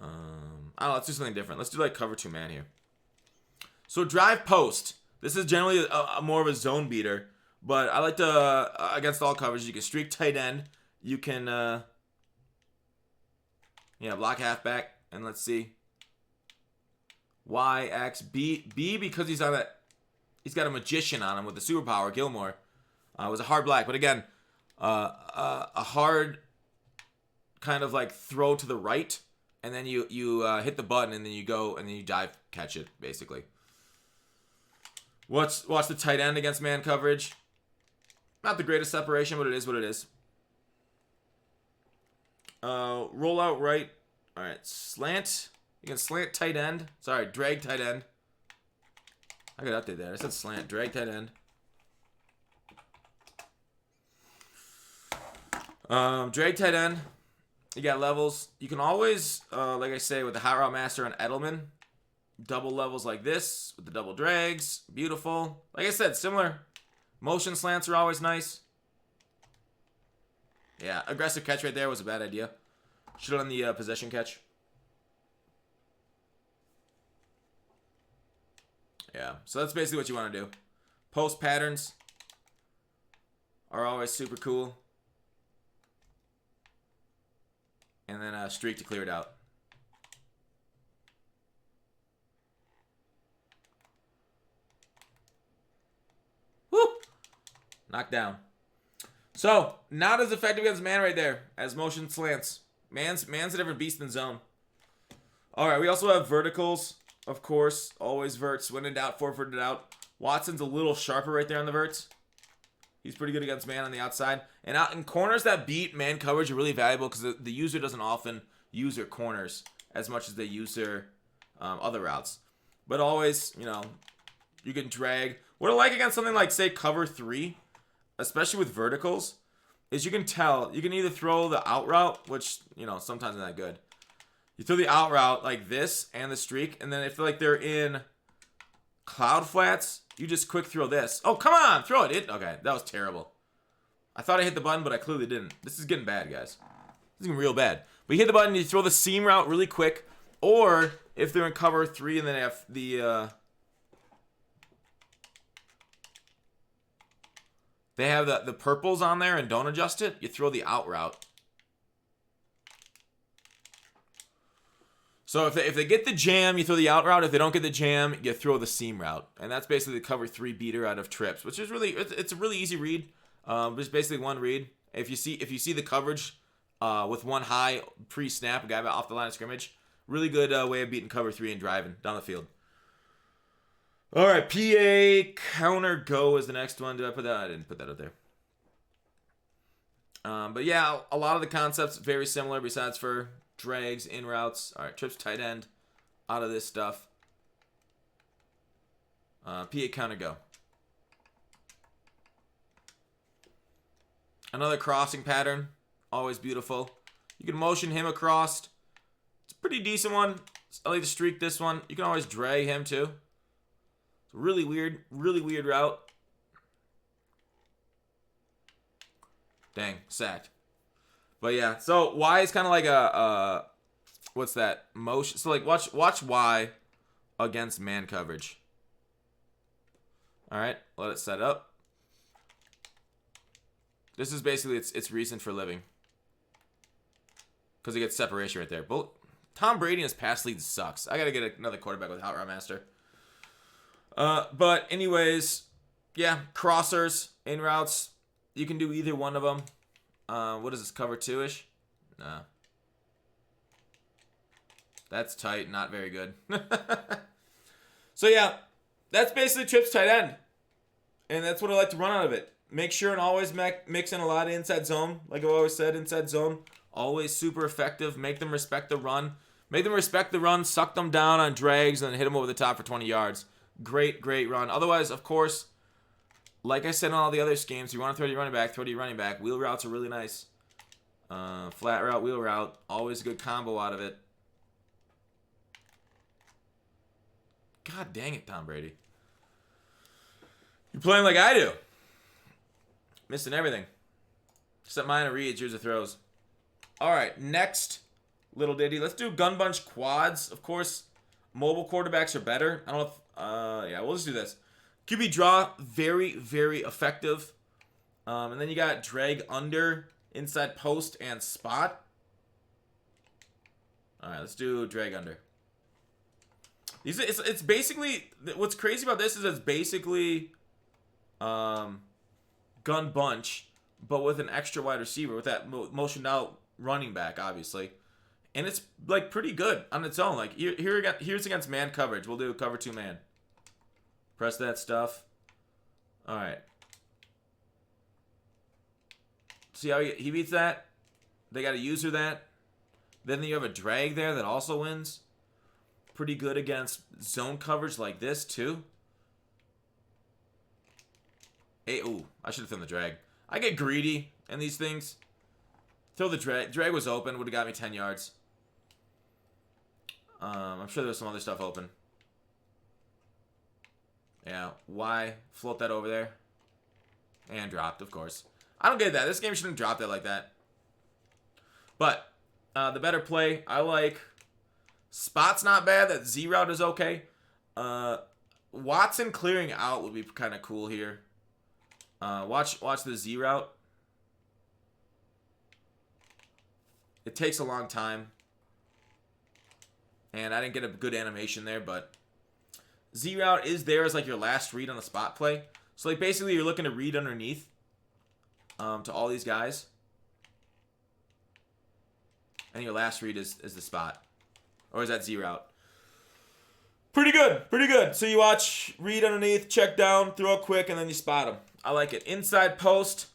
I don't know, let's do something different. Let's do like cover 2 man here. So drive post. This is generally a more of a zone beater, but I like to against all coverages. You can streak tight end. You can block halfback, and let's see. Y, X, B because he's on that. He's got a magician on him with the superpower. Gilmore was a hard black, but again, a hard kind of like throw to the right, and then you hit the button, and then you go and then you dive catch it basically. Watch the tight end against man coverage. Not the greatest separation, but it is what it is. Roll out right. All right, slant. You can slant tight end. Sorry, drag tight end. I got update that. I said slant, drag tight end. Drag tight end. You got levels. You can always, like I say, with the hot route master on Edelman, double levels like this with the double drags. Beautiful. Like I said, similar. Motion slants are always nice. Yeah, aggressive catch right there was a bad idea. Should have done the possession catch. Yeah, so that's basically what you want to do. Post patterns are always super cool. And then a streak to clear it out. Woo! Knocked down. So, not as effective against man right there as motion slants. Man's a different beast than zone. All right, we also have verticals. Of course, always verts. When in doubt, forfeited out. Watson's a little sharper right there on the verts. He's pretty good against man on the outside. And out in corners that beat man coverage are really valuable because the user doesn't often use their corners as much as they use their other routes. But always, you can drag. What I like against something like, say, cover 3, especially with verticals, is you can tell. You can either throw the out route, which, sometimes isn't that good. You throw the out route like this and the streak, and then if like they're in cloud flats, you just quick throw this. Oh, come on, throw it. Okay, that was terrible. I thought I hit the button, but I clearly didn't. This is getting bad, guys. This is getting real bad. But you hit the button, you throw the seam route really quick, or if they're in cover 3 and then have they have the purples on there and don't adjust it, you throw the out route. So if they get the jam, you throw the out route. If they don't get the jam, you throw the seam route. And that's basically the cover 3 beater out of trips, which is really, it's a really easy read. It's basically one read. If you see the coverage with one high pre-snap, a guy off the line of scrimmage, really good way of beating cover 3 and driving down the field. All right, PA counter go is the next one. Did I put that? I didn't put that up there. But yeah, a lot of the concepts very similar besides for drags, in routes. All right, trips tight end out of this stuff. PA counter go. Another crossing pattern, always beautiful. You can motion him across. It's a pretty decent one. I like to streak this one. You can always drag him too. So Really weird route. Dang, sacked. But yeah, so Y is kind of like a what's that? Motion. So like watch Y against man coverage. All right, let it set up. This is basically its reason for living. Because it gets separation right there. But Tom Brady and his pass lead sucks. I got to get another quarterback with Hot Route Master. But anyways, yeah, crossers, in routes. You can do either one of them. What is this, cover 2-ish? Nah. That's tight, not very good. So yeah, that's basically trips tight end. And that's what I like to run out of it. Make sure and always mix in a lot of inside zone. Like I've always said, inside zone. Always super effective. Make them respect the run. Make them respect the run. Suck them down on drags and then hit them over the top for 20 yards. Great run. Otherwise, of course, like I said in all the other schemes, you want to throw to your running back, throw to your running back. Wheel routes are really nice. Flat route, wheel route. Always a good combo out of it. God dang it, Tom Brady. You're playing like I do. Missing everything. Except minor reads. Here's the throws. All right, next little ditty. Let's do gun bunch quads. Of course, mobile quarterbacks are better. I don't know if... yeah, we'll just do this. QB draw, very effective. And then you got drag under, inside post, and spot. All right, let's do drag under. It's basically... What's crazy about this is it's basically... gun bunch, but with an extra wide receiver, with that motioned out running back, obviously. And it's like pretty good on its own. Like here's against man coverage. We'll do cover 2 man. Press that stuff. All right. See how he beats that? They got a user that. Then you have a drag there that also wins. Pretty good against zone coverage like this too. Hey, ooh, I should have thrown the drag. I get greedy in these things. Throw the drag. Drag was open. Would have got me 10 yards. I'm sure there's some other stuff open. Yeah, Y. Float that over there. And dropped, of course. I don't get that. This game shouldn't have dropped it like that. But the better play, I like... Spot's not bad. That Z route is okay. Watson clearing out would be kind of cool here. Watch the Z route. It takes a long time. And I didn't get a good animation there, but Z route is there as like your last read on the spot play. So like basically you're looking to read underneath to all these guys. And your last read is the spot. Or is that Z route? Pretty good. So you watch, read underneath, check down, throw it quick, and then you spot them. I like it. Inside post.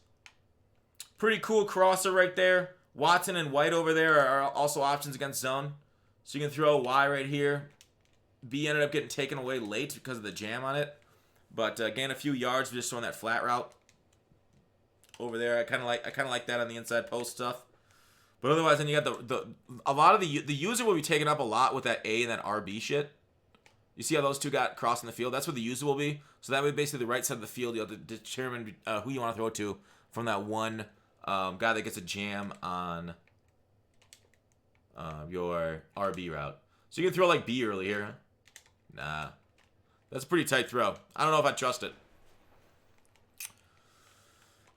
Pretty cool crosser right there. Watson and White over there are also options against zone. So you can throw a Y right here. B ended up getting taken away late because of the jam on it. But gain a few yards just throwing that flat route over there. I kind of like that on the inside post stuff. But otherwise, then you got a lot of the user will be taken up a lot with that A and that RB shit. You see how those two got crossing the field? That's what the user will be. So that way, basically, the right side of the field, you'll have to determine who you want to throw it to from that one guy that gets a jam on your RB route. So you can throw like B early here. Nah. That's a pretty tight throw. I don't know if I trust it.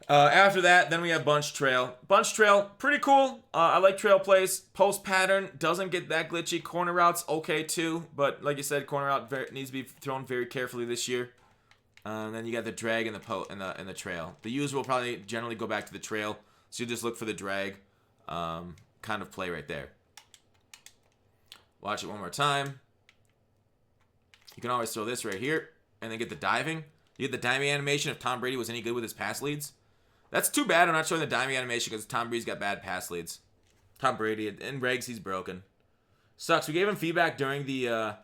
After that, then we have bunch trail. Bunch trail, pretty cool. I like trail plays. Post pattern doesn't get that glitchy. Corner routes, okay too. But like you said, corner route needs to be thrown very carefully this year. And then you got the drag and the trail. The user will probably generally go back to the trail. So you just look for the drag kind of play right there. Watch it one more time. You can always throw this right here and then get the diving. You get the diving animation if Tom Brady was any good with his pass leads. That's too bad I'm not showing the diving animation because Tom Brady's got bad pass leads. Tom Brady, in regs, he's broken. Sucks. We gave him feedback during the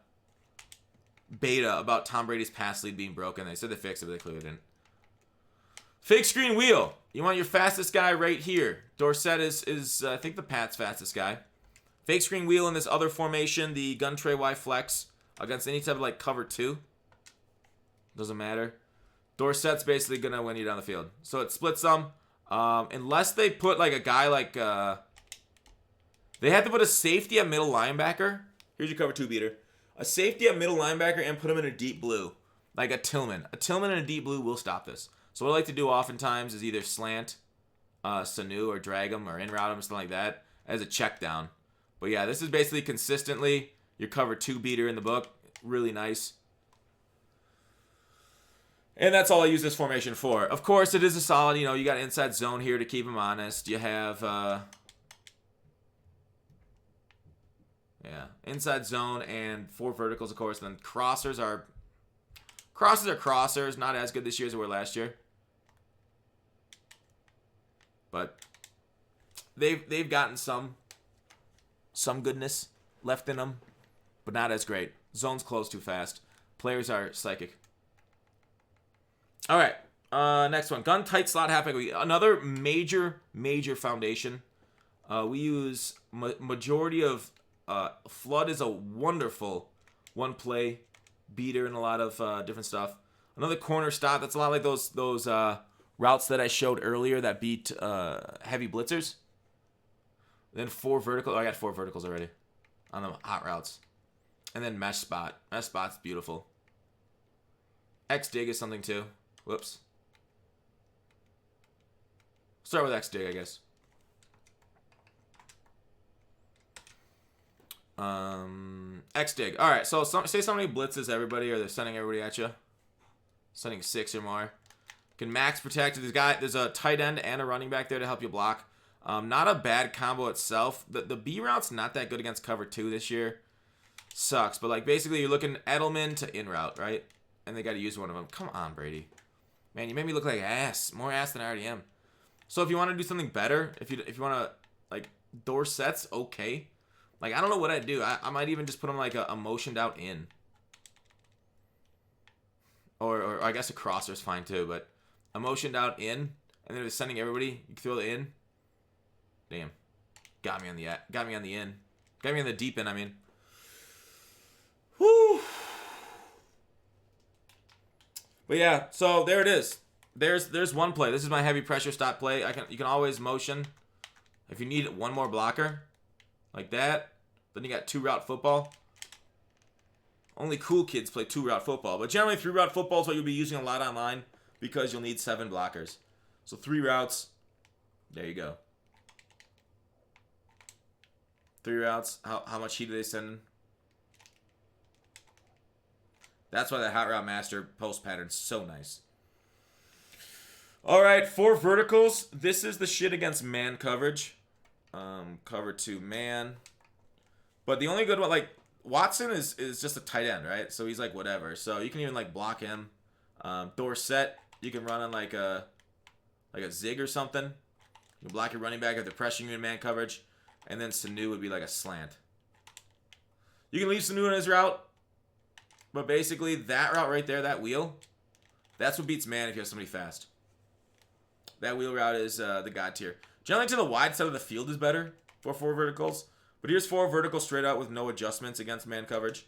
beta about Tom Brady's pass lead being broken. They said they fixed it, but they clearly didn't. Fake screen wheel. You want your fastest guy right here. Dorsett is I think, the Pats' fastest guy. Fake screen wheel in this other formation, the gun tray Y flex, against any type of like cover 2. Doesn't matter. Dorsett's basically going to win you down the field. So it splits them. Unless they put like a guy like... they have to put a safety at middle linebacker. Here's your cover 2 beater. A safety at middle linebacker and put him in a deep blue. Like a Tillman. A Tillman in a deep blue will stop this. So what I like to do oftentimes is either slant Sanu or drag him or in route him or something like that as a check down. But yeah, this is basically consistently your cover 2 beater in the book. Really nice. And that's all I use this formation for. Of course, it is a solid, you got inside zone here to keep him honest. You have, inside zone and 4 verticals, of course. And then crossers are crossers. Not as good this year as they were last year. But they've gotten some goodness left in them, but not as great. Zones close too fast. Players are psychic. All right, next one. Gun tight slot halfback. Another major foundation. We use majority of Flood is a wonderful one-play beater and a lot of different stuff. Another corner stop. That's a lot like those routes that I showed earlier that beat heavy blitzers. Then 4 vertical. Oh, I got 4 verticals already on the hot routes. And then mesh spot. Mesh spot's beautiful. X dig is something too. Whoops. Start with X dig, I guess. X dig. All right. So say somebody blitzes everybody, or they're sending everybody at you. Sending 6 or more. Can max protect. There's a tight end and a running back there to help you block. Not a bad combo itself. The B route's not that good against cover 2 this year. Sucks. But like basically you're looking Edelman to in route, right? And they got to use one of them. Come on, Brady. Man, you made me look like ass. More ass than I already am. So if you want to do something better, if you want to like Dorsett's okay. Like I don't know what I'd do. I might even just put them like a motioned out in. Or I guess a crosser's fine too, but a motioned out in, and then they're sending everybody. You can throw the in. Damn, got me on the in. Got me on the deep end. I mean, whoo. But yeah, so there it is. There's one play. This is my heavy pressure stop play. You can always motion if you need one more blocker, like that. Then you got 2 route football. Only cool kids play 2 route football, but generally 3 route football is what you'll be using a lot online because you'll need 7 blockers. So 3 routes. There you go. 3 routes. How much heat are they sending? That's why the Hot Route Master post pattern's so nice. All right, 4 verticals. This is the shit against man coverage. Cover 2 man. But the only good one, like, Watson is just a tight end, right? So he's like whatever. So you can even like block him. Dorsett, you can run on like a zig or something. You can block your running back if they're pressuring you in man coverage. And then Sanu would be like a slant. You can leave Sanu in his route. But basically, that route right there, that wheel, that's what beats man if you have somebody fast. That wheel route is the god tier. Generally, to the wide side of the field is better for 4 verticals. But here's 4 verticals straight out with no adjustments against man coverage.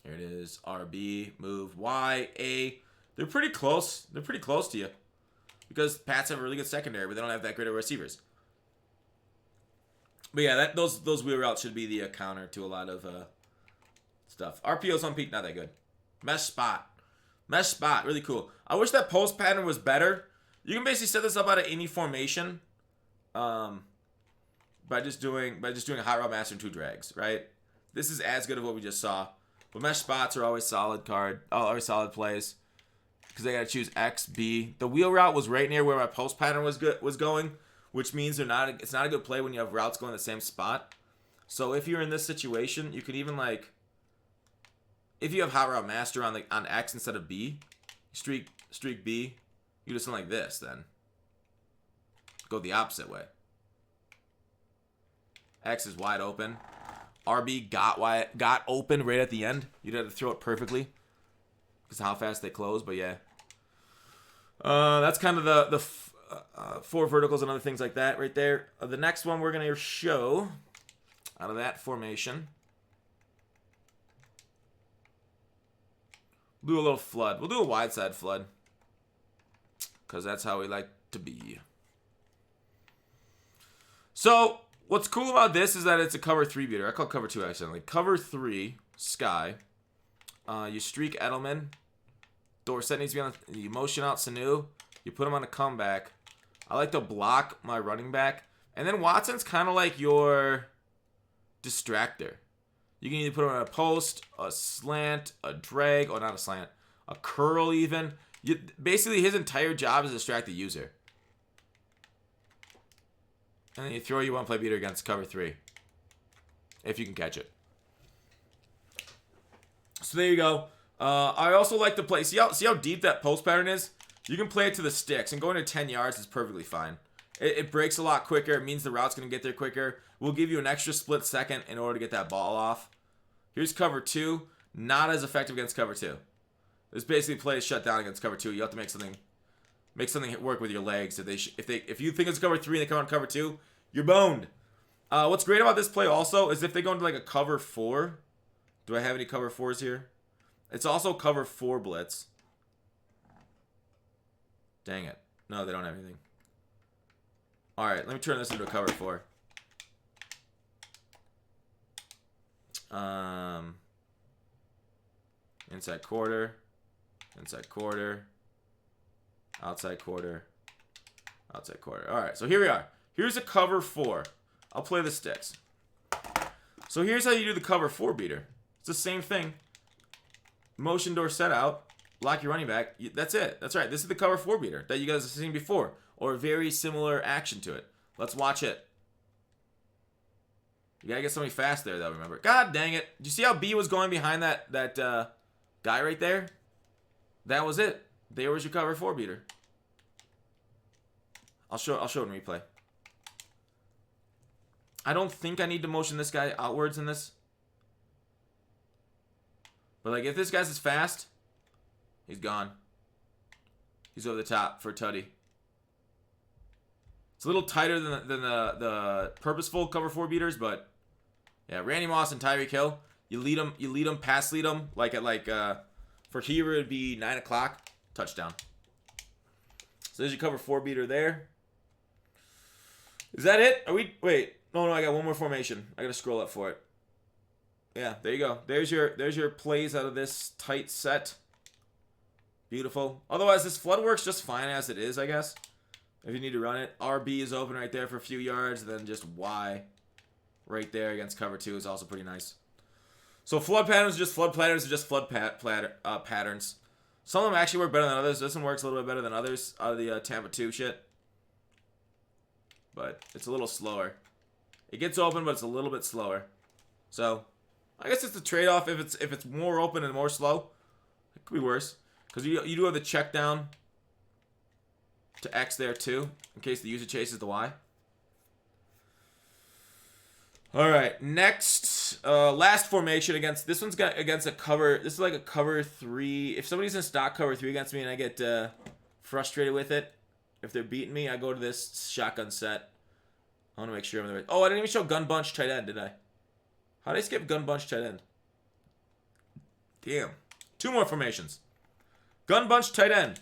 Here it is. RB, move, Y, A. They're pretty close. They're pretty close to you. Because Pats have a really good secondary, but they don't have that great of receivers. But yeah, those wheel routes should be the counter to a lot of stuff. RPO's on peak, not that good. Mesh spot. Mesh spot, really cool. I wish that post pattern was better. You can basically set this up out of any formation by just doing a hot route master and 2 drags, right? This is as good as what we just saw. But mesh spots are always solid solid plays. Because they got to choose X, B. The wheel route was right near where my post pattern was going. Which means it's not a good play when you have routes going the same spot. So if you're in this situation, you could even like, if you have hot route master on X instead of B, streak B, you do something like this then. Go the opposite way. X is wide open. RB got open right at the end. You'd have to throw it perfectly because of how fast they close. But yeah, that's kind of the 4 verticals and other things like that right there. The next one we're going to show out of that formation We'll do a little flood. We'll do a wide side flood. Because that's how we like to be. So, what's cool about this is that it's a cover 3 beater. I call cover 2 accidentally. Cover 3, Sky. You streak Edelman. Dorsett needs to be on. You motion out Sanu. You put him on a comeback. I like to block my running back. And then Watson's kind of like your distractor. You can either put him on a post, a slant, a drag, or not a slant, a curl even. Basically, his entire job is to distract the user. And then you throw your one-play beater against cover 3. If you can catch it. So there you go. I also like to play. See how deep that post pattern is? You can play it to the sticks, and going to 10 yards is perfectly fine. It breaks a lot quicker. It means the route's going to get there quicker. We'll give you an extra split second in order to get that ball off. Here's cover 2. Not as effective against cover 2. This basically plays shut down against cover 2. You have to make something work with your legs. If you think it's cover 3 and they come on cover 2, you're boned. What's great about this play also is if they go into like a cover 4. Do I have any cover 4s here? It's also cover 4 blitz. Dang it. No, they don't have anything. Alright, let me turn this into a cover 4. Inside quarter. Inside quarter. Outside quarter. Outside quarter. Alright, so here we are. Here's a cover 4. I'll play the sticks. So here's how you do the cover 4 beater. It's the same thing. Motion Dorsett out. Lock your running back. That's it. That's right. This is the cover 4 beater that you guys have seen before. Or a very similar action to it. Let's watch it. You gotta get somebody fast there, though, remember. God dang it. Did you see how B was going behind that guy right there? That was it. There was your cover 4 beater. I'll show it in replay. I don't think I need to motion this guy outwards in this. But like if this guy's as fast, he's gone. He's over the top for Tutty. It's a little tighter than the purposeful cover 4 beaters, but yeah, Randy Moss and Tyreek Hill, you lead them, pass lead them, like at for here it'd be 9 o'clock, touchdown. So there's your cover 4 beater there. Is that it? Wait, no, I got one more formation. I gotta scroll up for it. Yeah, there you go. There's your plays out of this tight set. Beautiful. Otherwise, this flood works just fine as it is, I guess. If you need to run it. RB is open right there for a few yards. And then just Y right there against cover 2 is also pretty nice. So flood patterns are just flood patterns. Some of them actually work better than others. This one works a little bit better than others out of the Tampa 2 shit. But it's a little slower. It gets open, but it's a little bit slower. So I guess it's a trade-off. If it's more open and more slow, it could be worse. Because you do have the check down to X there too, in case the user chases the Y. All right, next, last formation against this one's got against a cover. This is like a cover 3. If somebody's in stock cover 3 against me and I get frustrated with it, if they're beating me, I go to this shotgun set. I want to make sure I'm the right. Oh, I didn't even show gun bunch tight end, did I? How did I skip gun bunch tight end? Damn. 2 more formations. Gun bunch tight end.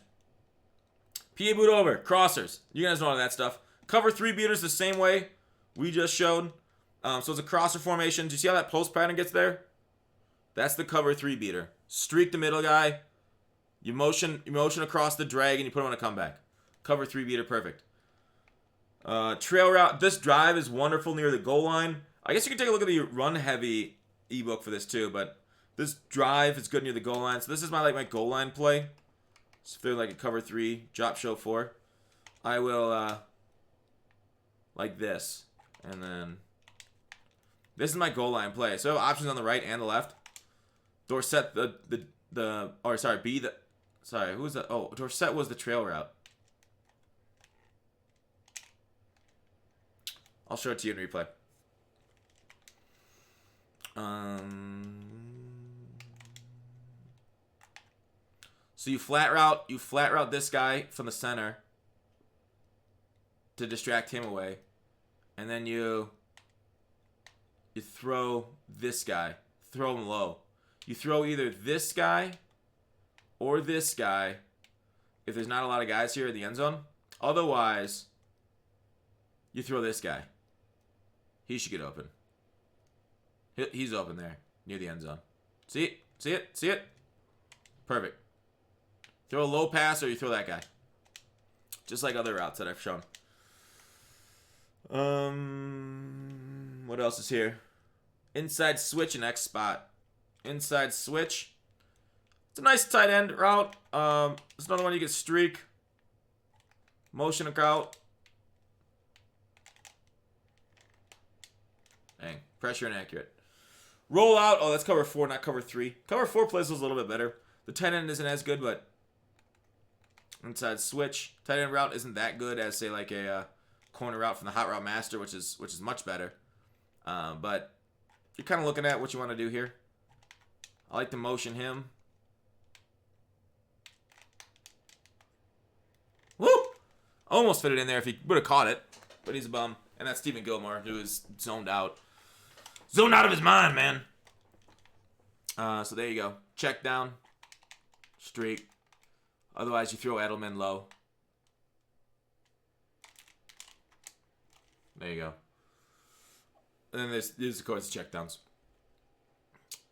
PA boot over. Crossers. You guys know all that stuff. Cover 3 beaters the same way we just showed. So it's a crosser formation. Do you see how that post pattern gets there? That's the cover 3 beater. Streak the middle guy. You motion across the drag and you put him on a comeback. Cover 3 beater, perfect. Trail route. This drive is wonderful near the goal line. I guess you can take a look at the run heavy ebook for this too, but this drive is good near the goal line. So this is my goal line play. So if they're like a cover 3, drop show 4, I will like this, and then this is my goal line play. So I have options on the right and the left. Dorsett who's that? Oh, Dorsett was the trail route. I'll show it to you in replay. So you flat route this guy from the center to distract him away, and then you throw this guy, throw him low. You throw either this guy or this guy if there's not a lot of guys here in the end zone. Otherwise, you throw this guy. He should get open. He's open there near the end zone. See it? See it? See it? Perfect. Throw a low pass or you throw that guy. Just like other routes that I've shown. What else is here? Inside switch and X spot. Inside switch. It's a nice tight end route. It's another one you can streak. Motion out. Dang. Pressure inaccurate. Roll out. Oh, that's cover 4, not cover 3. Cover 4 plays was a little bit better. The tight end isn't as good, but inside switch. Tight end route isn't that good as, say, like a corner route from the hot route master, which is much better. But you're kind of looking at what you want to do here. I like to motion him. Woo! Almost fit it in there if he would have caught it, but he's a bum. And that's Stephen Gilmore, who is zoned out. Zoned out of his mind, man. So there you go. Check down. Streak. Otherwise, you throw Edelman low. There you go. And then there's of course, check downs.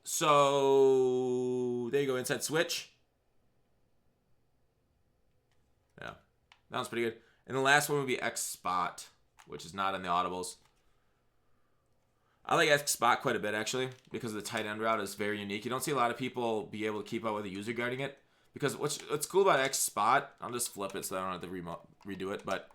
So, there you go. Inside switch. Yeah. That one's pretty good. And the last one would be X spot, which is not in the audibles. I like X spot quite a bit, actually, because the tight end route is very unique. You don't see a lot of people be able to keep up with a user guarding it. Because what's cool about X spot, I'll just flip it so I don't have to redo it, but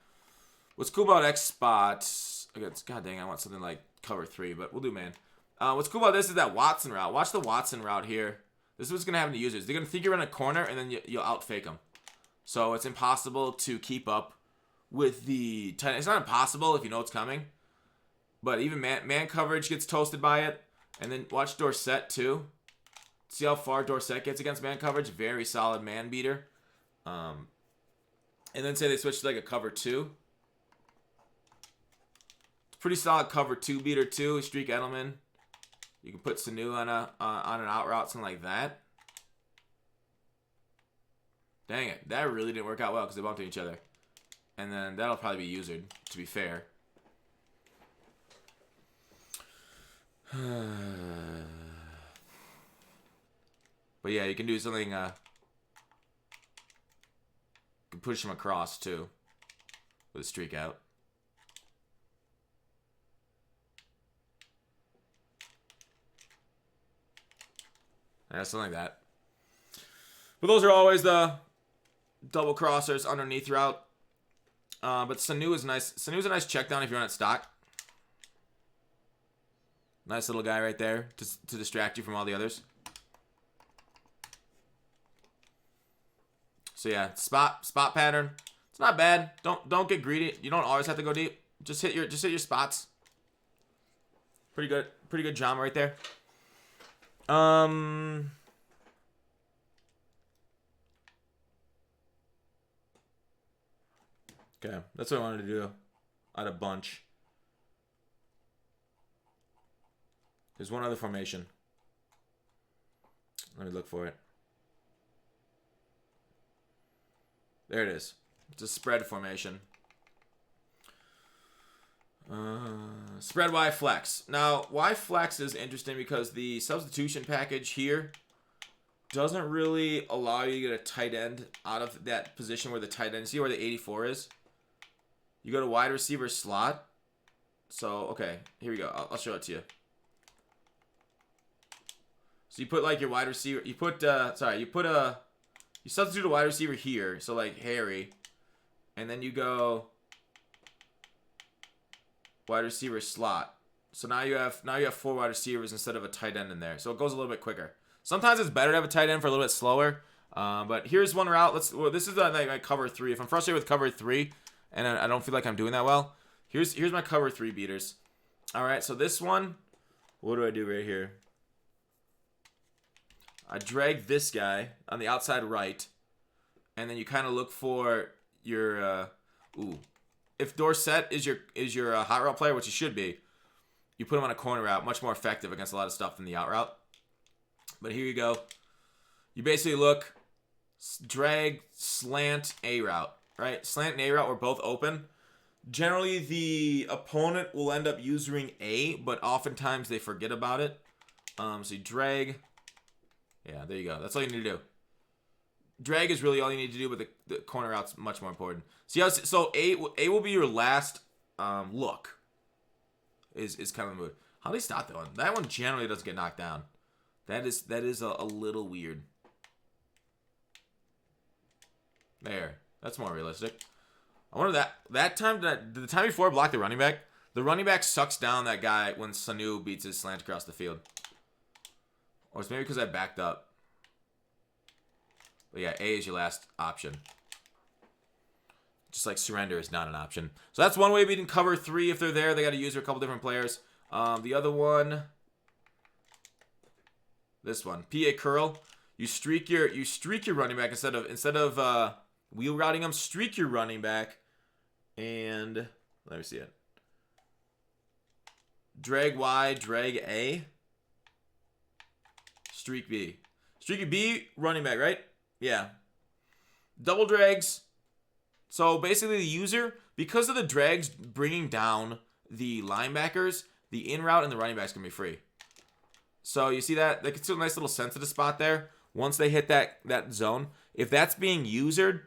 what's cool about X spot, god dang, I want something like cover 3, but we'll do man. What's cool about this is that Watson route. Watch the Watson route here. This is what's going to happen to users. They're going to think you're in a corner, and then you'll out-fake them. So it's impossible to keep up with the tight end. It's not impossible if you know it's coming. But even man coverage gets toasted by it. And then watch Dorsett, too. See how far Dorsett gets against man coverage. Very solid man beater. And then say they switch to like a cover 2. Pretty solid cover 2 beater, too. Streak Edelman. You can put Sanu on an out route, something like that. Dang it. That really didn't work out well because they bumped into each other. And then that'll probably be usered, to be fair. But yeah, you can do something. You can push him across too, with a streak out. Yeah, something like that. But those are always the double crossers underneath route. But Sanu is nice. Sanu's a nice check down if you're on at stock. Nice little guy right there to distract you from all the others. So yeah, spot pattern. It's not bad. Don't get greedy. You don't always have to go deep. Just hit your spots. Pretty good job right there. Okay, that's what I wanted to do out of bunch. There's one other formation. Let me look for it. There it is. It's a spread formation. Spread Y flex. Now, Y flex is interesting because the substitution package here doesn't really allow you to get a tight end out of that position where the tight end. See where the 84 is? You go to wide receiver slot. So, okay, here we go. I'll show it to you. So you put like your wide receiver. You substitute a wide receiver here. So like Harry, and then you go wide receiver slot. So now you have 4 wide receivers instead of a tight end in there. So it goes a little bit quicker. Sometimes it's better to have a tight end for a little bit slower. But here's one route. This is like cover 3. If I'm frustrated with cover 3 and I don't feel like I'm doing that well, here's my cover 3 beaters. All right. So this one, what do I do right here? I drag this guy on the outside right, and then you kind of look for your if Dorsett is your hot route player, which he should be, you put him on a corner route, much more effective against a lot of stuff than the out route. But here you go. You basically look drag, slant, A route, right? Slant and A route were both open. Generally, the opponent will end up using A, but oftentimes they forget about it. So you drag. Yeah, there you go. That's all you need to do. Drag is really all you need to do, but the corner route's much more important. So A will be your last look. Is kind of the move. How do they stop that one? That one generally doesn't get knocked down. That is a little weird. There. That's more realistic. I wonder that time, the time before I blocked the running back sucks down that guy when Sanu beats his slant across the field. Or it's maybe because I backed up. But yeah, A is your last option. Just like surrender is not an option. So that's one way of beating cover 3 if they're there. They got to use a couple different players. The other one, this one, PA curl. You streak your running back instead of wheel routing them. Streak your running back, and let me see it. Drag Y, drag A. Streak B. Streak B, running back, right? Yeah. Double drags. So basically the user, because of the drags bringing down the linebackers, the in route and the running back's going to be free. So you see that? They can see a nice little sensitive spot there. Once they hit that zone. If that's being usered,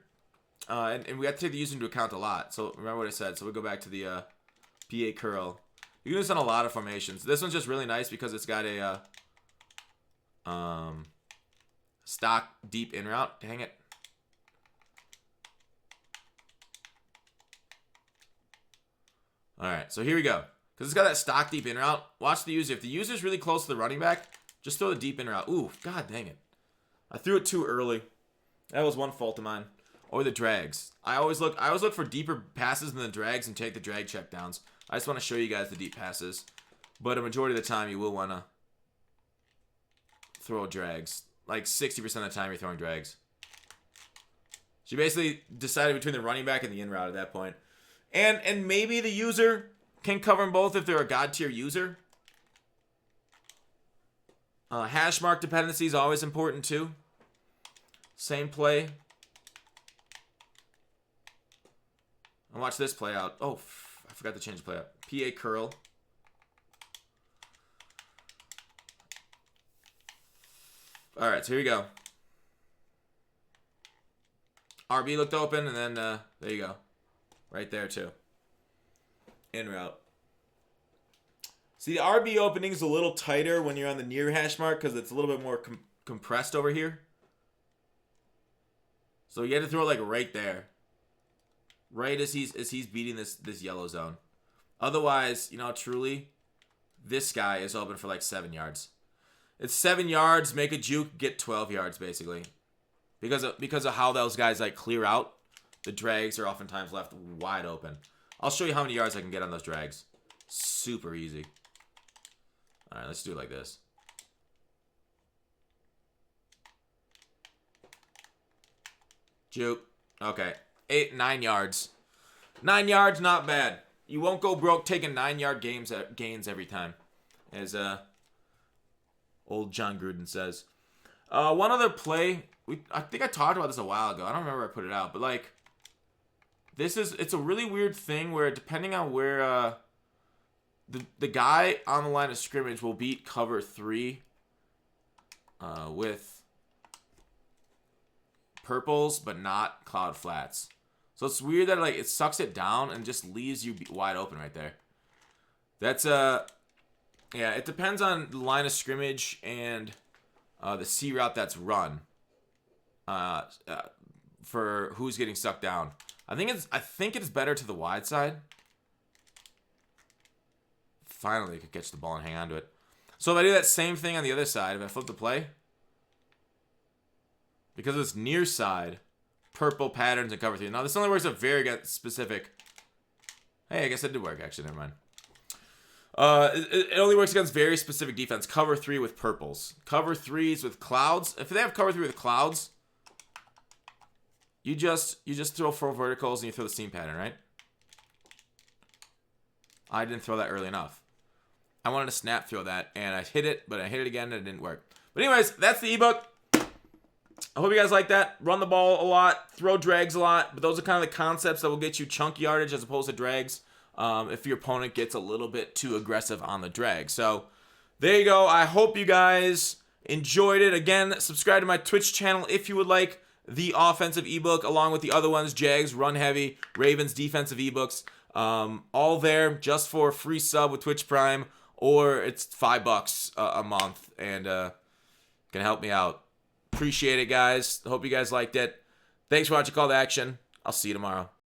and we have to take the user into account a lot. So remember what I said. So we'll go back to the PA curl. You can do this on a lot of formations. This one's just really nice because it's got a stock deep in route. Dang it. Alright, so here we go. Because it's got that stock deep in route. Watch the user. If the user's really close to the running back, just throw the deep in route. Ooh, god dang it. I threw it too early. That was one fault of mine. Or the drags. I always look for deeper passes than the drags and take the drag check downs. I just want to show you guys the deep passes. But a majority of the time you will want to throw drags. Like 60% of the time you're throwing drags. So you basically decided between the running back and the in route at that point. And maybe the user can cover them both if they're a god tier user. Hash mark dependency is always important too. Same play. And watch this play out. Oh, I forgot to change the play out. PA curl. All right, so here we go. RB looked open, and then there you go. Right there, too. In route. See, the RB opening is a little tighter when you're on the near hash mark because it's a little bit more compressed over here. So you have to throw it like right there. Right as he's beating this yellow zone. Otherwise, you know, truly, this guy is open for like 7 yards. It's 7 yards, make a juke, get 12 yards, basically. Because of how those guys like clear out. The drags are oftentimes left wide open. I'll show you how many yards I can get on those drags. Super easy. Alright, let's do it like this. Juke. Okay. 9 yards. 9 yards, not bad. You won't go broke taking 9-yard gains every time. As old John Gruden says. One other play. I think I talked about this a while ago. I don't remember I put it out. But like, it's a really weird thing where depending on where the guy on the line of scrimmage will beat cover 3 with purples but not cloud flats. So it's weird that like it sucks it down and just leaves you wide open right there. That's yeah, it depends on the line of scrimmage and the C route that's run for who's getting sucked down. I think it's better to the wide side. Finally, I could catch the ball and hang on to it. So if I do that same thing on the other side, if I flip the play, because it's near side, purple patterns and cover 3. Now this only works a very specific. Hey, I guess it did work actually. Never mind. It only works against very specific defense. Cover 3 with purples. Cover 3s with clouds. If they have cover 3 with clouds, you just throw 4 verticals and you throw the seam pattern, right? I didn't throw that early enough. I wanted to snap throw that, and I hit it, but I hit it again, and it didn't work. But anyways, that's the ebook. I hope you guys like that. Run the ball a lot, throw drags a lot, but those are kind of the concepts that will get you chunk yardage as opposed to drags if your opponent gets a little bit too aggressive on the drag. So there you go. I hope you guys enjoyed it. Again, subscribe to my Twitch channel if you would like the offensive ebook along with the other ones, Jags, Run Heavy, Ravens, defensive ebooks. All there just for a free sub with Twitch Prime, or it's $5 a month and can help me out. Appreciate it, guys. Hope you guys liked it. Thanks for watching Call to Action. I'll see you tomorrow.